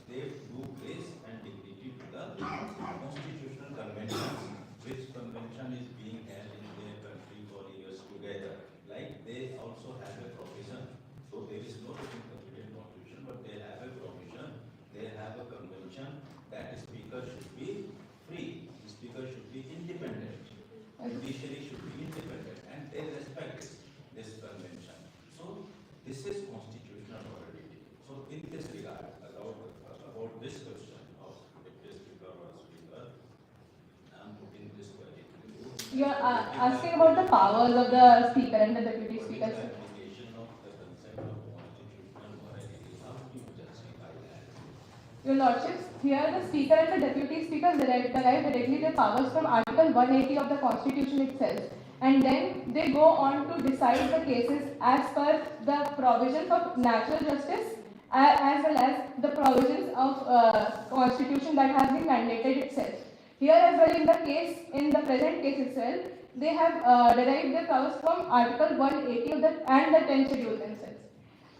they do grace and dignity to the constitutional conventions, which convention is being held in their country for years together. Like they also have a provision, so there is no written constitution, but they have a provision, they have a convention that the speaker should be free, the speaker should be independent, judiciary should be independent, and they respect this convention. So this is constitutional morality. So in this regard, about this question of deputy speaker or speaker, I am putting this query to you. You are asking about the powers of the Speaker and the Deputy What is Speaker. the application of the concept of constitutional morality? How do you justify that? Your Lordship, here the Speaker and the Deputy Speaker derive directly their powers from Article 180 of the Constitution itself. And then they go on to decide the cases as per the provisions of natural justice as well as the provisions of Constitution that has been mandated itself. Here as well in the present case itself, they have derived their powers from Article 180 of and the 10th schedule themselves.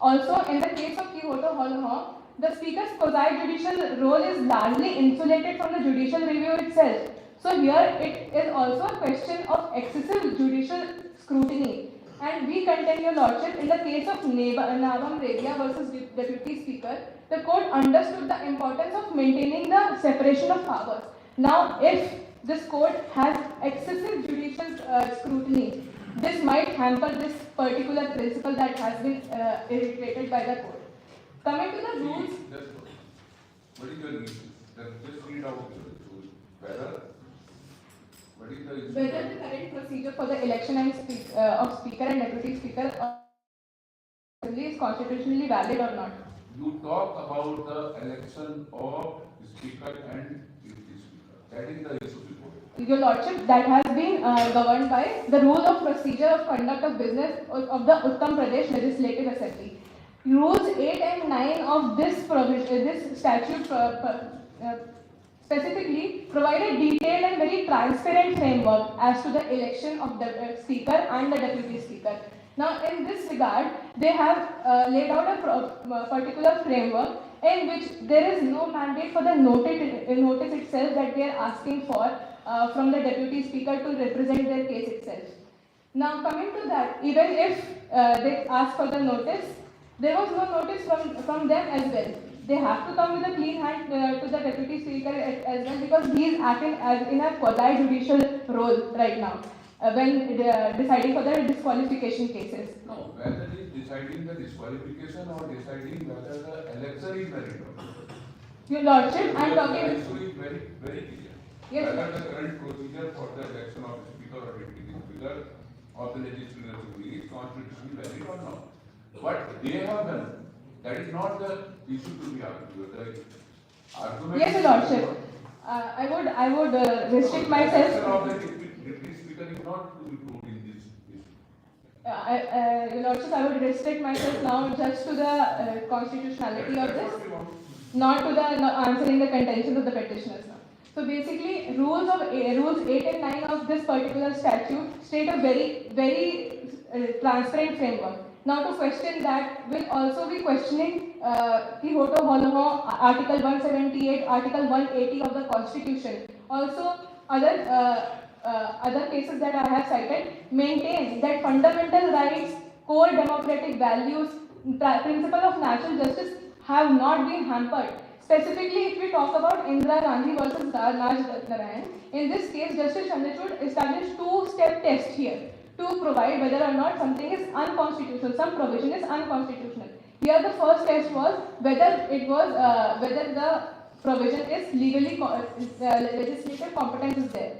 Also, in the case of Kyoto Hall, the Speaker's quasi-judicial role is largely insulated from the judicial review itself. So here it is also a question of excessive judicial scrutiny. And we contend, Your Lordship, in the case of Navam Redia versus Deputy Speaker, the court understood the importance of maintaining the separation of powers. Now, if this court has excessive judicial scrutiny, this might hamper this particular principle that has been reiterated by the court. Coming to the rules. What is your issue? Just read out the rule. What is the issue? Whether the current procedure for the election of Speaker and Deputy Speaker is constitutionally valid or not. You talk about the election of Speaker and Deputy Speaker. That is the issue before. Your Lordship, that has been governed by the rule of procedure of conduct of business of the Uttar Pradesh Legislative Assembly. Rules 8 and 9 of this statute specifically provide a detailed and very transparent framework as to the election of the Speaker and the Deputy Speaker. Now, in this regard, they have laid out a particular framework in which there is no mandate for the notice itself that they are asking for from the Deputy Speaker to represent their case itself. Now, coming to that, even if they ask for the notice, there was no notice from them as well. They have to come with a clean hand to the Deputy Speaker as well because he is acting as in a quasi-judicial role right now when deciding for the disqualification cases. No, whether it is deciding the disqualification or deciding whether the election is valid or not. Your Lordship, I am The talking. issue is very, very clear. Yes. Whether the current procedure for the election of speaker or deputy speaker of the legislative assembly is constitutionally valid or not. What they have done, that is not the issue to be argued. The argument. Yes, Your Lordship. I would restrict myself. The election of the deputy speaker is not to be proved in this issue. Your Lordship, I would restrict myself now just to the constitutionality of this, not to the answering the contentions of the petitioners now. So basically, rules 8 and 9 of this particular statute state a very transparent framework. Now to question that will also be questioning Kyoto Holomo, Article 178, Article 180 of the Constitution. Also, other cases that I have cited maintain that fundamental rights, core democratic values, principle of natural justice have not been hampered. Specifically, if we talk about Indira Gandhi versus Raj Narayan, in this case, Justice Chandrachud established two-step test here to provide whether or not something is unconstitutional, some provision is unconstitutional. Here, the first test was whether the provision is legally legislative competence is there.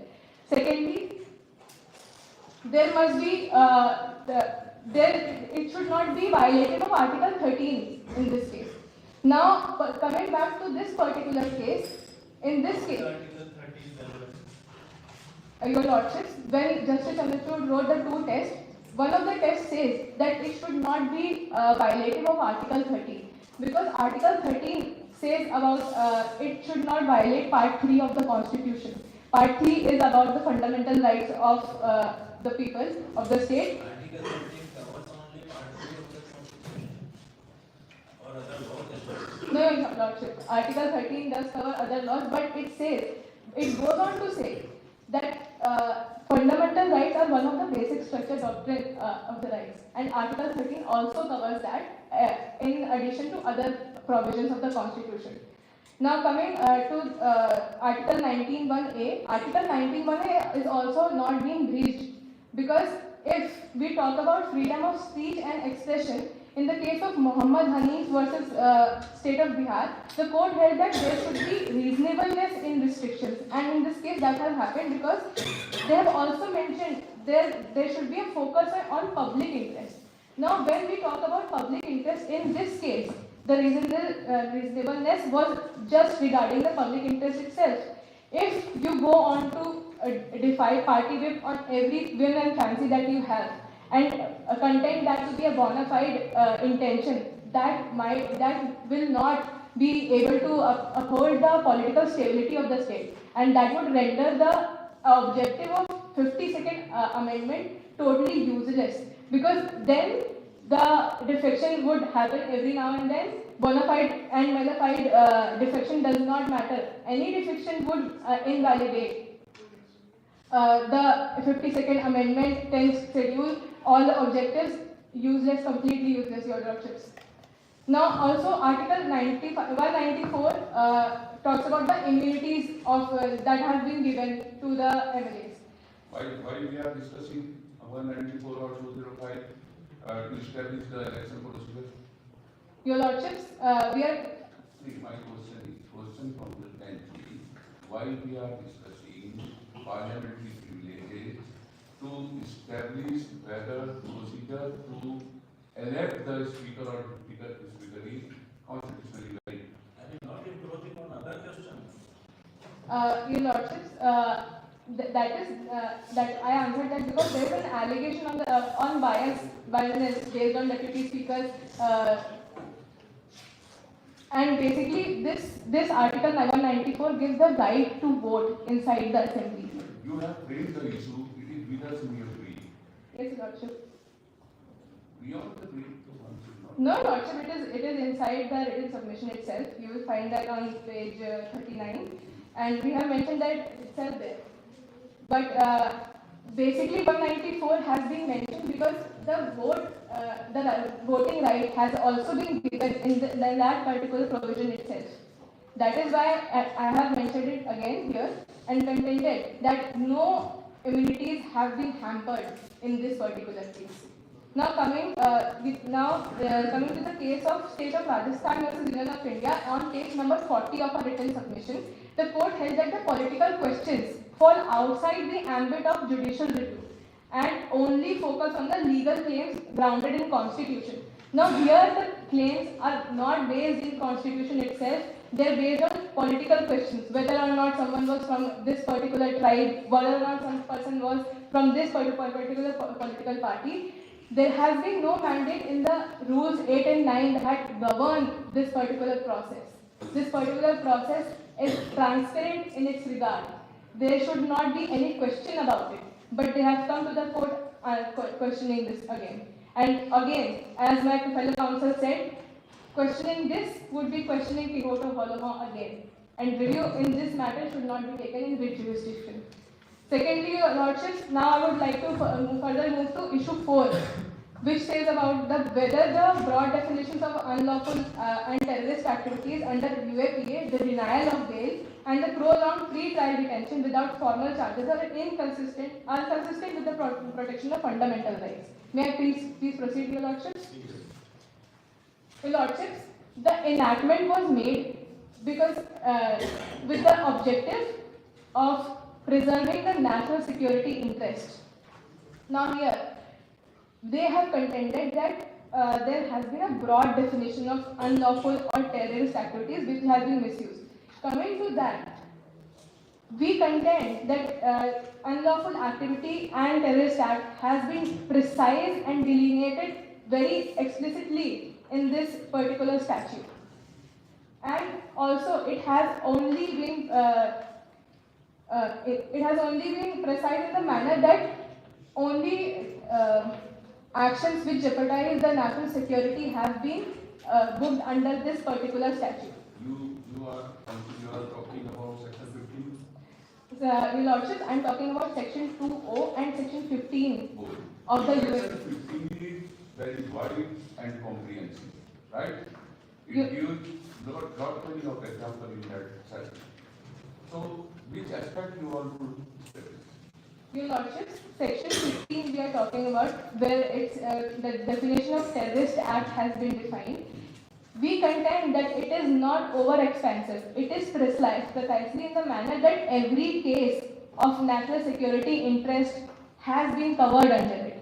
Secondly, there must be it should not be violated of Article 13 in this case. Now, coming back to this particular case, in this case, Your Lordships, when Justice Chandrachud wrote the two tests, one of the tests says that it should not be violative of Article 13 because Article 13 says about it should not violate Part 3 of the Constitution. Part 3 is about the fundamental rights of the people of the state. Article 13 covers only Part 3 of the Constitution or other laws as well. No, Your Lordship. Article 13 does cover other laws, but it goes on to say that fundamental rights are one of the basic structure doctrine of the rights, and Article 13 also covers that in addition to other provisions of the Constitution. Now coming to Article 19(1)(a), Article 19(1)(a) is also not being breached because if we talk about freedom of speech and expression, in the case of Muhammad Haneef versus State of Bihar, the court held that there should be reasonableness in restrictions, and in this case that has happened because they have also mentioned there should be a focus on public interest. Now, when we talk about public interest in this case, the reasonableness was just regarding the public interest itself. If you go on to defy party whip on every whim and fancy that you have, and contend that to be a bona fide intention, that will not be able to uphold the political stability of the state, and that would render the objective of 52nd amendment totally useless, because then the defection would happen every now and then. Bona fide and mala fide defection does not matter. Any defection would invalidate the 52nd amendment 10th schedule. All the objectives useless, completely useless, Your Lordships. Now also Article 194 talks about the immunities of that have been given to the MLAs. Why we are discussing 194 or 205 to establish the election procedure? Your Lordships, we are. See, my question from the bench is why we are discussing parliamentary privileges to establish whether procedure to elect the speaker or speaker is constitutionally valid. I mean, not improving on other questions. Your Lordships, that I answered that because there is an allegation on biasness based on deputy speakers, and basically this Article 194 gives the right to vote inside the assembly. You have raised the issue. It is with us in your brief. Yes, Your Lordship. Beyond the brief, one should not. No, Lordship, it is inside the written submission itself. You will find that on page 39, and we have mentioned that itself there. But basically, 194 has been mentioned because the voting right has also been given in that particular provision itself. That is why I have mentioned it again here and contended that no immunities have been hampered in this particular case. Coming to the case of State of Rajasthan versus Union of India, on page number 40 of our written submission, the court held that the political questions fall outside the ambit of judicial review and only focus on the legal claims grounded in constitution. Now here the claims are not based in constitution itself, they are based on political questions, whether or not someone was from this particular tribe, whether or not some person was from this particular political party. There has been no mandate in the rules 8 and 9 that govern this particular process. This particular process is transparent in its regard. There should not be any question about it. But they have come to the court questioning this again. And again, as my fellow counsel said, questioning this would be questioning Pivotal Hollow again. And review in this matter should not be taken in which jurisdiction. Secondly, Your Lordships, now I would like to further move to issue 4, which says about whether the broad definitions of unlawful and terrorist activities under UAPA, the denial of bail, and the prolonged pre-trial detention without formal charges are consistent with the protection of fundamental rights. May I please proceed, Your Lordships? Your Lordships, the enactment was made because with the objective of preserving the national security interest. Now here, they have contended that there has been a broad definition of unlawful or terrorist activities which has been misused. Coming to that, we contend that unlawful activity and terrorist act has been precise and delineated very explicitly in this particular statute. And also it has only been precise in the manner that only actions which jeopardize the national security have been booked under this particular statute. You are talking about section 15? Your Lordship, I am talking about section 2O and section 15 of the US. Section 15 is very wide and comprehensive, right? It You- gives lot many of examples in that section. So, which aspect you want to study? Your Lordship, section 15 we are talking about, where it's the definition of terrorist act has been defined. We contend that it is not over-expansive. It is precisely in the manner that every case of national security interest has been covered under it.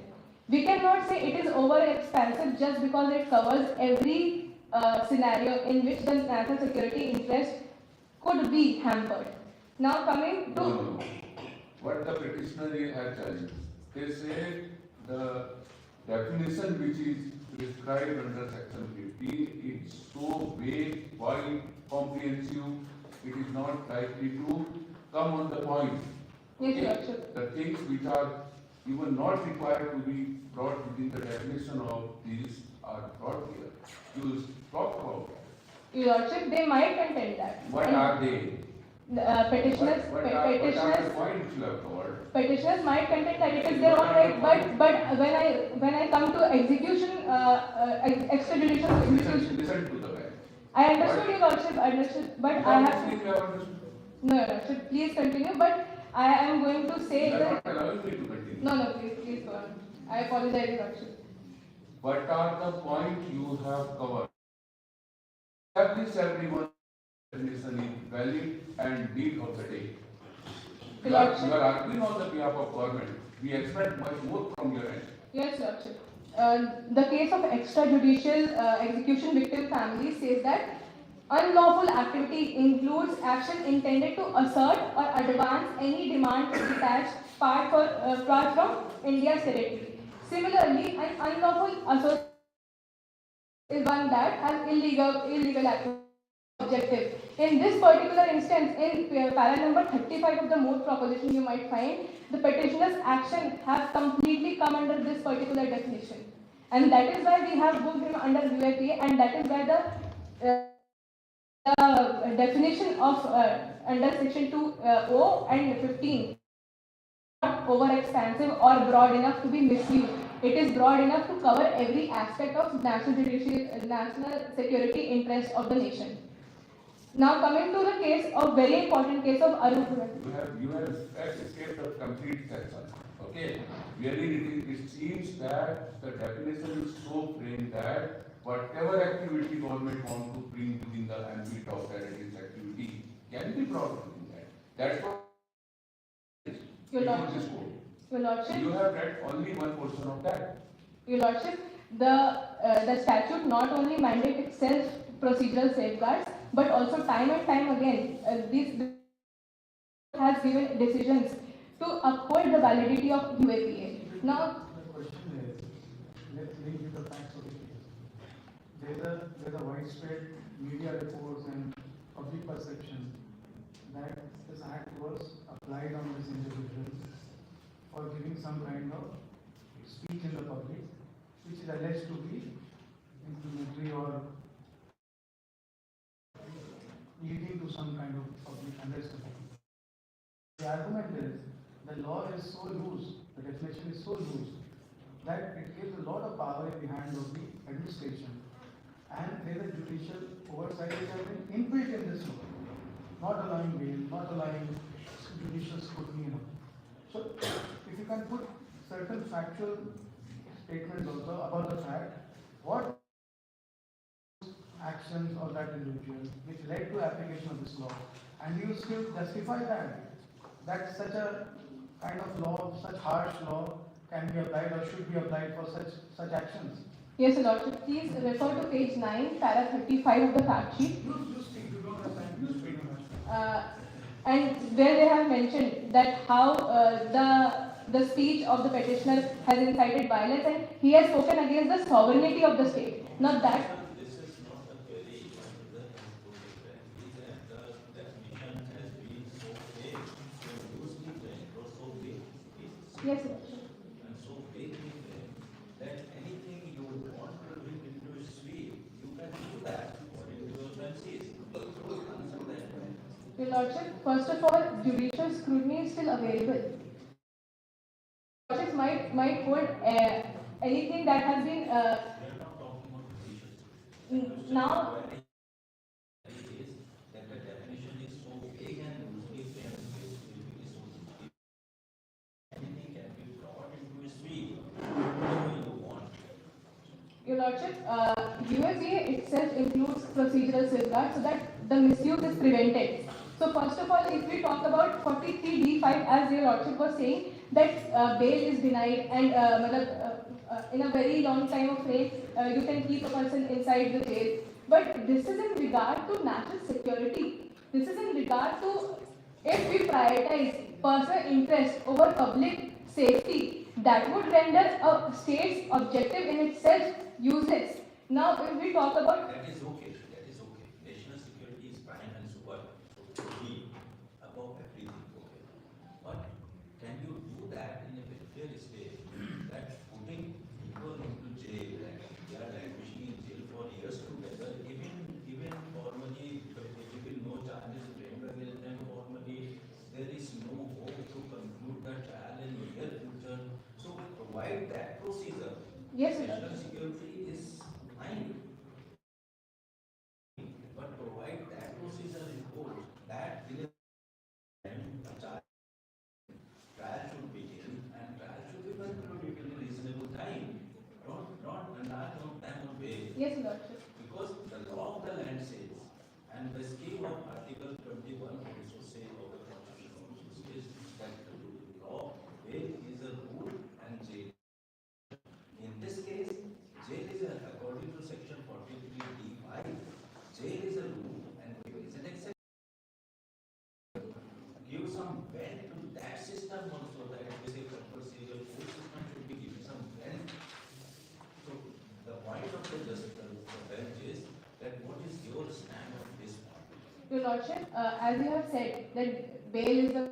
We cannot say it is over-expansive just because it covers every scenario in which the national security interest could be hampered. Now coming to... No. What the petitioner has challenged, they say the definition which is prescribed under section 15 is so vague, wide, comprehensive, it is not likely to come on the point. Yes, Your Lordship. The things which are even not required to be brought within the definition of these are brought here. You talk about it. Your Lordship, they might contend that. What are they? Petitioners What are the points you have covered? Petitioners might contend that it is their own right, but when I come to execution, extrajudicial execution, Listen to the man. I understood Your Lordship, but I have You have understood. no, Your Lordship, please continue. But I am going to say You are that not allowing me to continue. no, please go on. I apologize, Your Lordship. What are the points you have covered? Establish everyone definition is valid and deed of the day. You are arguing on the behalf of government. We expect much more from your end. Yes, Lordship. The case of extrajudicial execution victim family says that unlawful activity includes action intended to assert or advance any demand to detach part from India's territory. Similarly, an unlawful association is one that has illegal objective. In this particular instance, in para number 35 of the Moot proposition, you might find the petitioner's action has completely come under this particular definition. And that is why we have booked him under UAPA, and that is why the definition of under section 2O and 15 not over-expansive or broad enough to be misused. It is broad enough to cover every aspect of national security interest of the nation. Now coming to the case of very important case of Arun. You have escaped a complete section. Okay, wherein it seems that the definition is so framed that whatever activity government want to bring within the ambit of that it is activity can be brought within that. That's what Your before Lordship, this court. Your Lordship, You have read only one portion of that. Your Lordship, the statute not only mandates itself procedural safeguards, but also time and time again, this has given decisions to uphold the validity of UAPA. Now, The question is, let's link with the facts of the case. There's a widespread media reports and public perception that this act was applied on this individual for giving some kind of speech in the public, which is alleged to be inflammatory or leading to some kind of public unrest. The argument is the law is so loose, the definition is so loose, that it gives a lot of power in the hand of the administration. And there is a judicial oversight which has been inbuilt in this law, not allowing bail, not allowing judicial scrutiny. So, if you can put certain factual statements also about the fact, what actions of that individual which led to application of this law, and you still justify that such a kind of law, such harsh law can be applied or should be applied for such actions. yes, Your Lordship, please refer to page 9, para 35 of the fact sheet. You speak, you don't have time, you speak. And where they have mentioned that how the speech of the petitioner has incited violence, and he has spoken against the sovereignty of the state. Now that, This is not a very the definition has been so vague, so loosely framed, or so vague, yes, Your Lordship. and so vaguely framed that anything you would want to bring into a sweep, you can do that according to your fancies. Answer that. Your Lordship, first of all, judicial scrutiny is still available. Lordships might hold anything that has been We are not talking about judicial. now. Is that the definition is so vague and loosely framed, anything can be brought into a sweep, whatever you want. Your Lordship, UAPA itself includes procedural safeguards so that the misuse is prevented. So first of all, if we talk about 43D5, as Your Lordship was saying, that bail is denied and in a very long time of frame, you can keep a person inside the jail. But this is in regard to national security. This is in regard to, if we prioritize personal interest over public safety, that would render a state's objective in itself useless. Now, if we talk about That is okay, that is okay. National security is prime and super, key above everything, okay. But can you do that in a welfare state, that putting people into jail, and they are languishing in jail for years together, even formally, even no charges framed against them formally, there is no hope to conclude the trial in the near future. So provide that procedure. yes, Your National Lordship. security is fine, but provide that procedure report that in a trial should begin and trial should be concluded in a reasonable time. Not enlarge on time of bail. Yes, Your Lordship. Because the law of the land says, and the scheme of Article 21 also says, of the Constitution also says, that the law of bail is a rule and jail. In this case, jail is according to section 43D5, jail is a rule and bail is an exception. Give some bend to that system also, that it is a compulsory court system should be given some bend. So the point of the bench is that what is your stand on this point? Your Lordship, as you have said, that bail is the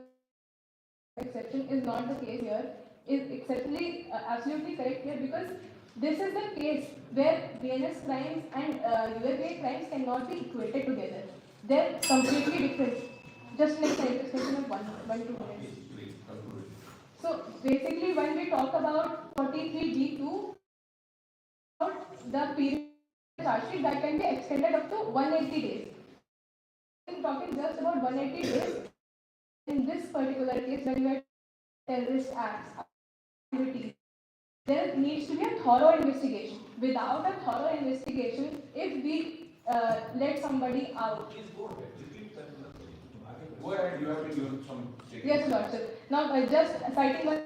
exception is not the case here, is exceptionally absolutely correct here, because this is the case where BNS crimes and UAPA crimes cannot be equated together. They're completely different. Just like the extension of 1 to 2 minutes. So basically, when we talk about 43D2, the period of charge sheet that can be extended up to 180 days. I'm talking just about 180 days. In this particular case, when we have terrorist acts, activities, there needs to be a thorough investigation. Without a thorough investigation, if we let somebody out. Please go ahead, repeat that. Go ahead, you have to give some statement. Yes, Lordship. Now, just citing one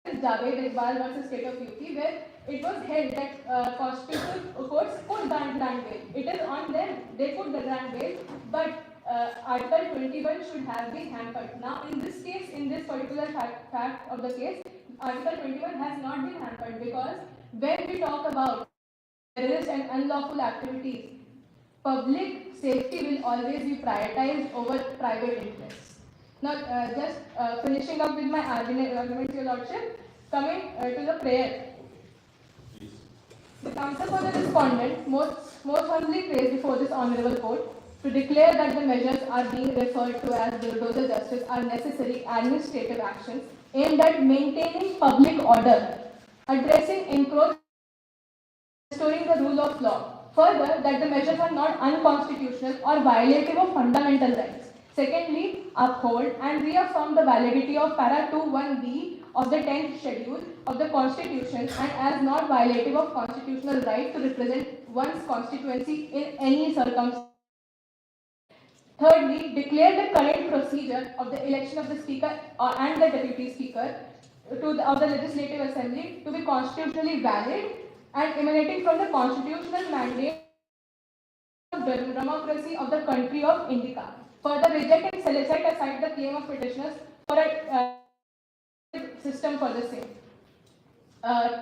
Javed Iqbal versus State of UP, where it was held that constitutional courts could grant bail. It is on them; they could grant bail, but Article 21 should have been hampered. Now, in this case, in this particular fact of the case, Article 21 has not been hampered because when we talk about terrorist and unlawful activities, public safety will always be prioritized over private interests. Now, just finishing up with my argument, Your Lordship, coming to the prayer. The counsel for the respondent most humbly prays before this honourable court to declare that the measures are being referred to as bulldozer justice are necessary administrative actions aimed at maintaining public order, addressing encroachment, restoring the rule of law. Further, that the measures are not unconstitutional or violative of fundamental rights. Secondly, uphold and reaffirm the validity of para 2(1)(b) of the 10th schedule of the Constitution and as not violative of constitutional right to represent one's constituency in any circumstance. Thirdly, declare the current procedure of the election of the Speaker and the Deputy Speaker of the Legislative Assembly to be constitutionally valid and emanating from the constitutional mandate of democracy of the country of Indica. Further, reject and set aside the claim of petitioners for a system for the same.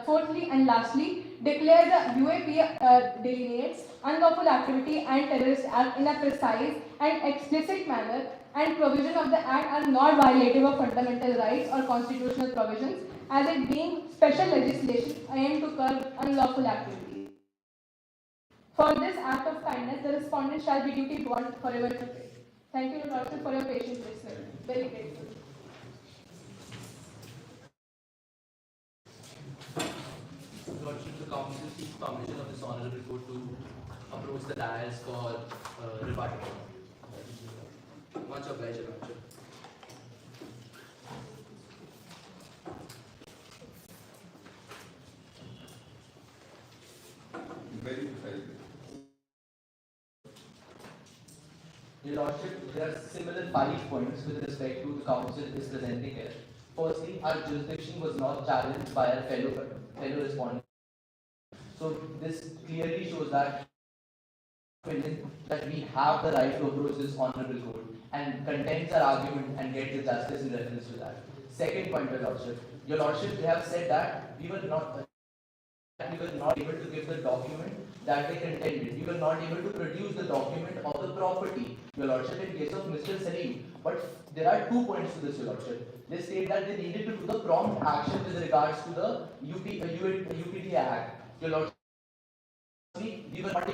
Fourthly and lastly, declare the UAP delineates unlawful activity and terrorist act in a precise and explicit manner, and provision of the act are not violative of fundamental rights or constitutional provisions, as it being special legislation aimed to curb unlawful activities. For this act of kindness, the respondent shall be duty bound forever to pay. Thank you, Your Lordship, for your patient listening. Very grateful. Lordship, the council seeks permission of this honourable court to approach the dais for rebuttal. Much obliged, Your Lordship. Very precisely. Your Lordship, there are similar 5 points with respect to the council is presenting here. Firstly, our jurisdiction was not challenged by our fellow respondent. So this clearly shows that we have the right to approach this honourable court and contents our argument and get the justice in reference to that. Second point, Your Lordship, they have said that we were not able to give the document that they contended. We were not able to produce the document of the property, Your Lordship, in case of Mr. Salim. But there are 2 points to this, Your Lordship. They state that they needed to do the prompt action with regards to the UPD Act. Your Lordship, we were not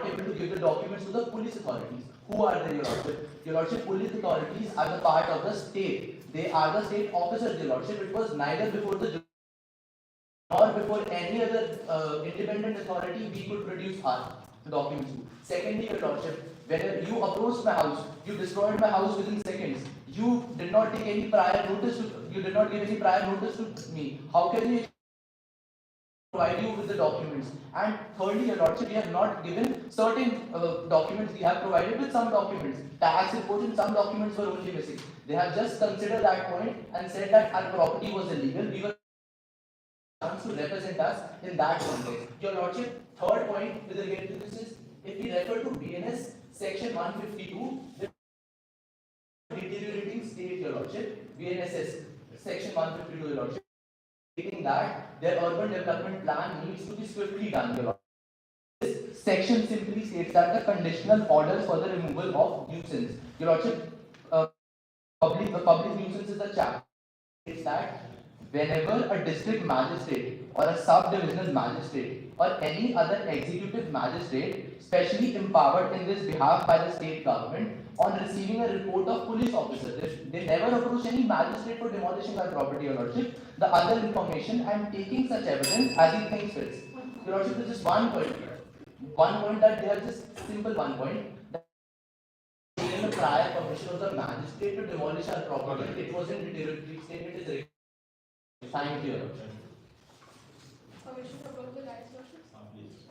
able to give the documents to the police authorities. Who are they, Your Lordship? Your Lordship, police authorities are the part of the state. They are the state officers, Your Lordship. It was neither before the nor before any other independent authority we could produce our documents to. Secondly, Your Lordship, when you approached my house, you destroyed my house within seconds. You did not take any prior notice. You did not give any prior notice to me. How can we provide you with the documents? And thirdly, Your Lordship, we have not given certain documents. We have provided with some documents. Tax reports and some documents were only missing. They have just considered that point and said that our property was illegal. We were to represent us in that context. Your Lordship, third point with regard to this is, if we refer to BNS section 152, the deteriorating state, Your Lordship, BNSS section 152, Your Lordship, stating that their urban development plan needs to be swiftly done, Your Lordship. This section simply states that the conditional orders for the removal of nuisance, Your Lordship, public nuisance is the chapter. States that whenever a district magistrate or a sub-divisional magistrate or any other executive magistrate, specially empowered in this behalf by the state government, on receiving a report of police officers, they never approach any magistrate for demolishing their property, Your Lordship, the other information and taking such evidence as he thinks fits. Your Lordship, this is one point here. One point that they have just simple one point. In the prior permission of the magistrate to demolish our property, it was in deteriorating state, it is Thank you. Permission to close the lines, Lordship? Please.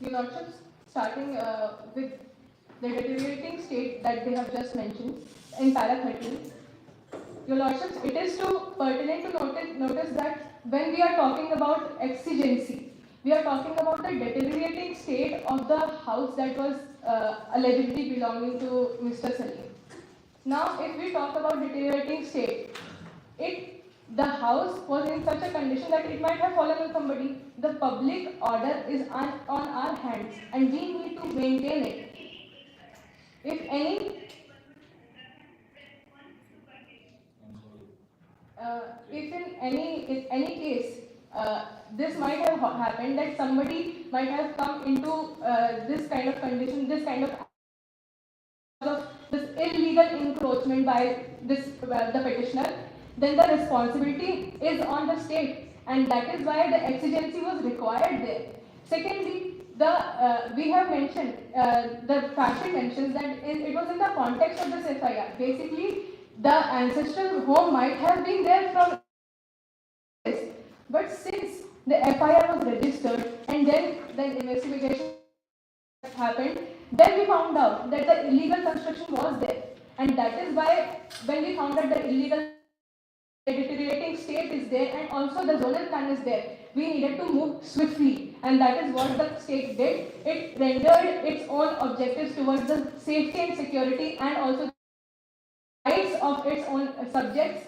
Your Lordships, starting with the deteriorating state that they have just mentioned in para 13. Your Lordships, it is too pertinent to notice that when we are talking about exigency, we are talking about the deteriorating state of the house that was allegedly belonging to Mr. Salim. Now, if we talk about deteriorating state, the house was in such a condition that it might have fallen on somebody. The public order is on our hands, and we need to maintain it. If any, if in any case, this might have happened that somebody might have come into this kind of condition, this kind of this illegal encroachment by the petitioner, then the responsibility is on the state, and that is why the exigency was required there. Secondly, we have mentioned, the fashion mentions that it was in the context of this FIR. Basically, the ancestral home might have been there from this, but since the FIR was registered and then the investigation happened, then we found out that the illegal construction was there, and that is why when we found that the illegal deteriorating state is there and also the zonal plan is there, we needed to move swiftly, and that is what the state did. It rendered its own objectives towards the safety and security and also the rights of its own subjects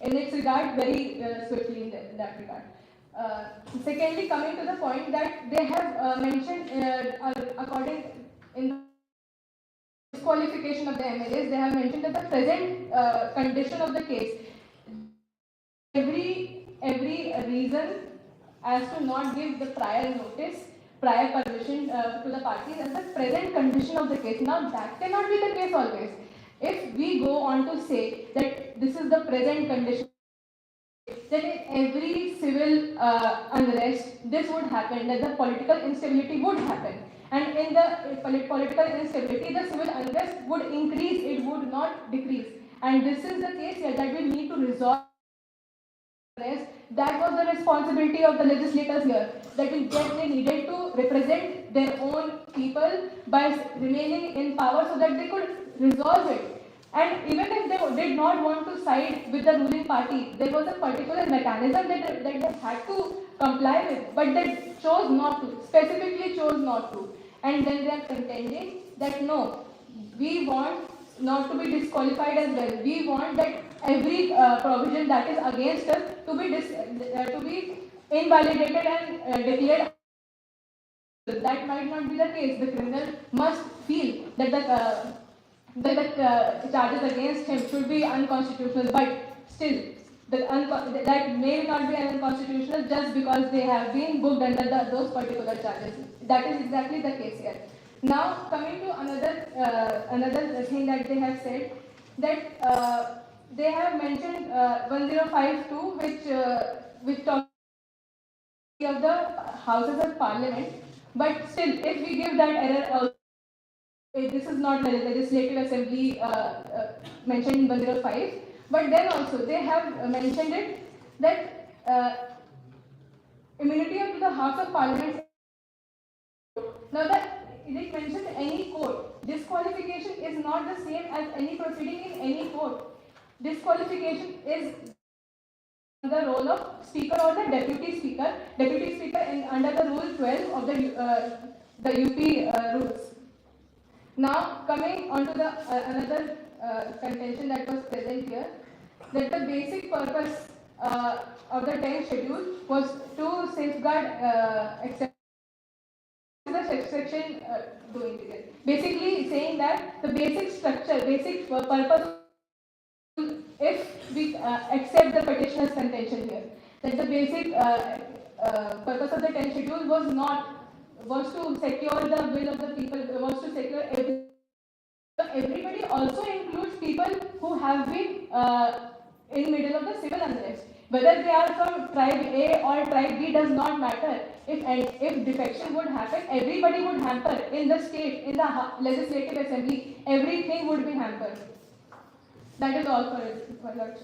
in its regard very swiftly in that regard. Secondly, coming to the point that they have mentioned according in the disqualification of the MLAs, they have mentioned that the present condition of the case, every reason as to not give the prior notice, prior permission to the parties, and the present condition of the case. Now that cannot be the case always. If we go on to say that this is the present condition, then in every civil unrest, this would happen, that the political instability would happen. And in the political instability, the civil unrest would increase, it would not decrease. And this is the case here that we need to resolve. That was the responsibility of the legislators here, that they needed to represent their own people by remaining in power so that they could resolve it. And even if they did not want to side with the ruling party, there was a particular mechanism that they had to comply with, but they chose not to, specifically chose not to. And then they are contending that no, we want not to be disqualified as well. We want that every provision that is against us to be invalidated and declared. That might not be the case. The criminal must feel that the charges against him should be unconstitutional, but still, that may not be unconstitutional just because they have been booked under those particular charges. That is exactly the case here. Now, coming to another thing that they have said, that they have mentioned 1052, which talks of the Houses of Parliament, but still, if we give that error, this is not the Legislative Assembly mentioned in 105, but then also they have mentioned it that immunity of the House of Parliament. Now that it mentions any court, disqualification is not the same as any proceeding in any court. Disqualification is the role of speaker or the deputy speaker under the rule 12 of the UP rules. Now coming on to the another contention that was present here, that the basic purpose of the 10th schedule was to safeguard except the section doing it. Basically saying that the basic structure, basic purpose, if we accept the petitioner's contention here, that the basic purpose of the 10th schedule was to secure the will of the people, was to secure everything. Everybody also includes people who have been in middle of the civil unrest. Whether they are from tribe A or tribe B does not matter. If defection would happen, everybody would hamper in the state, in the legislative assembly. Everything would be hampered. That is all for it, my lord.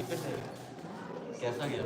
कैसा गया?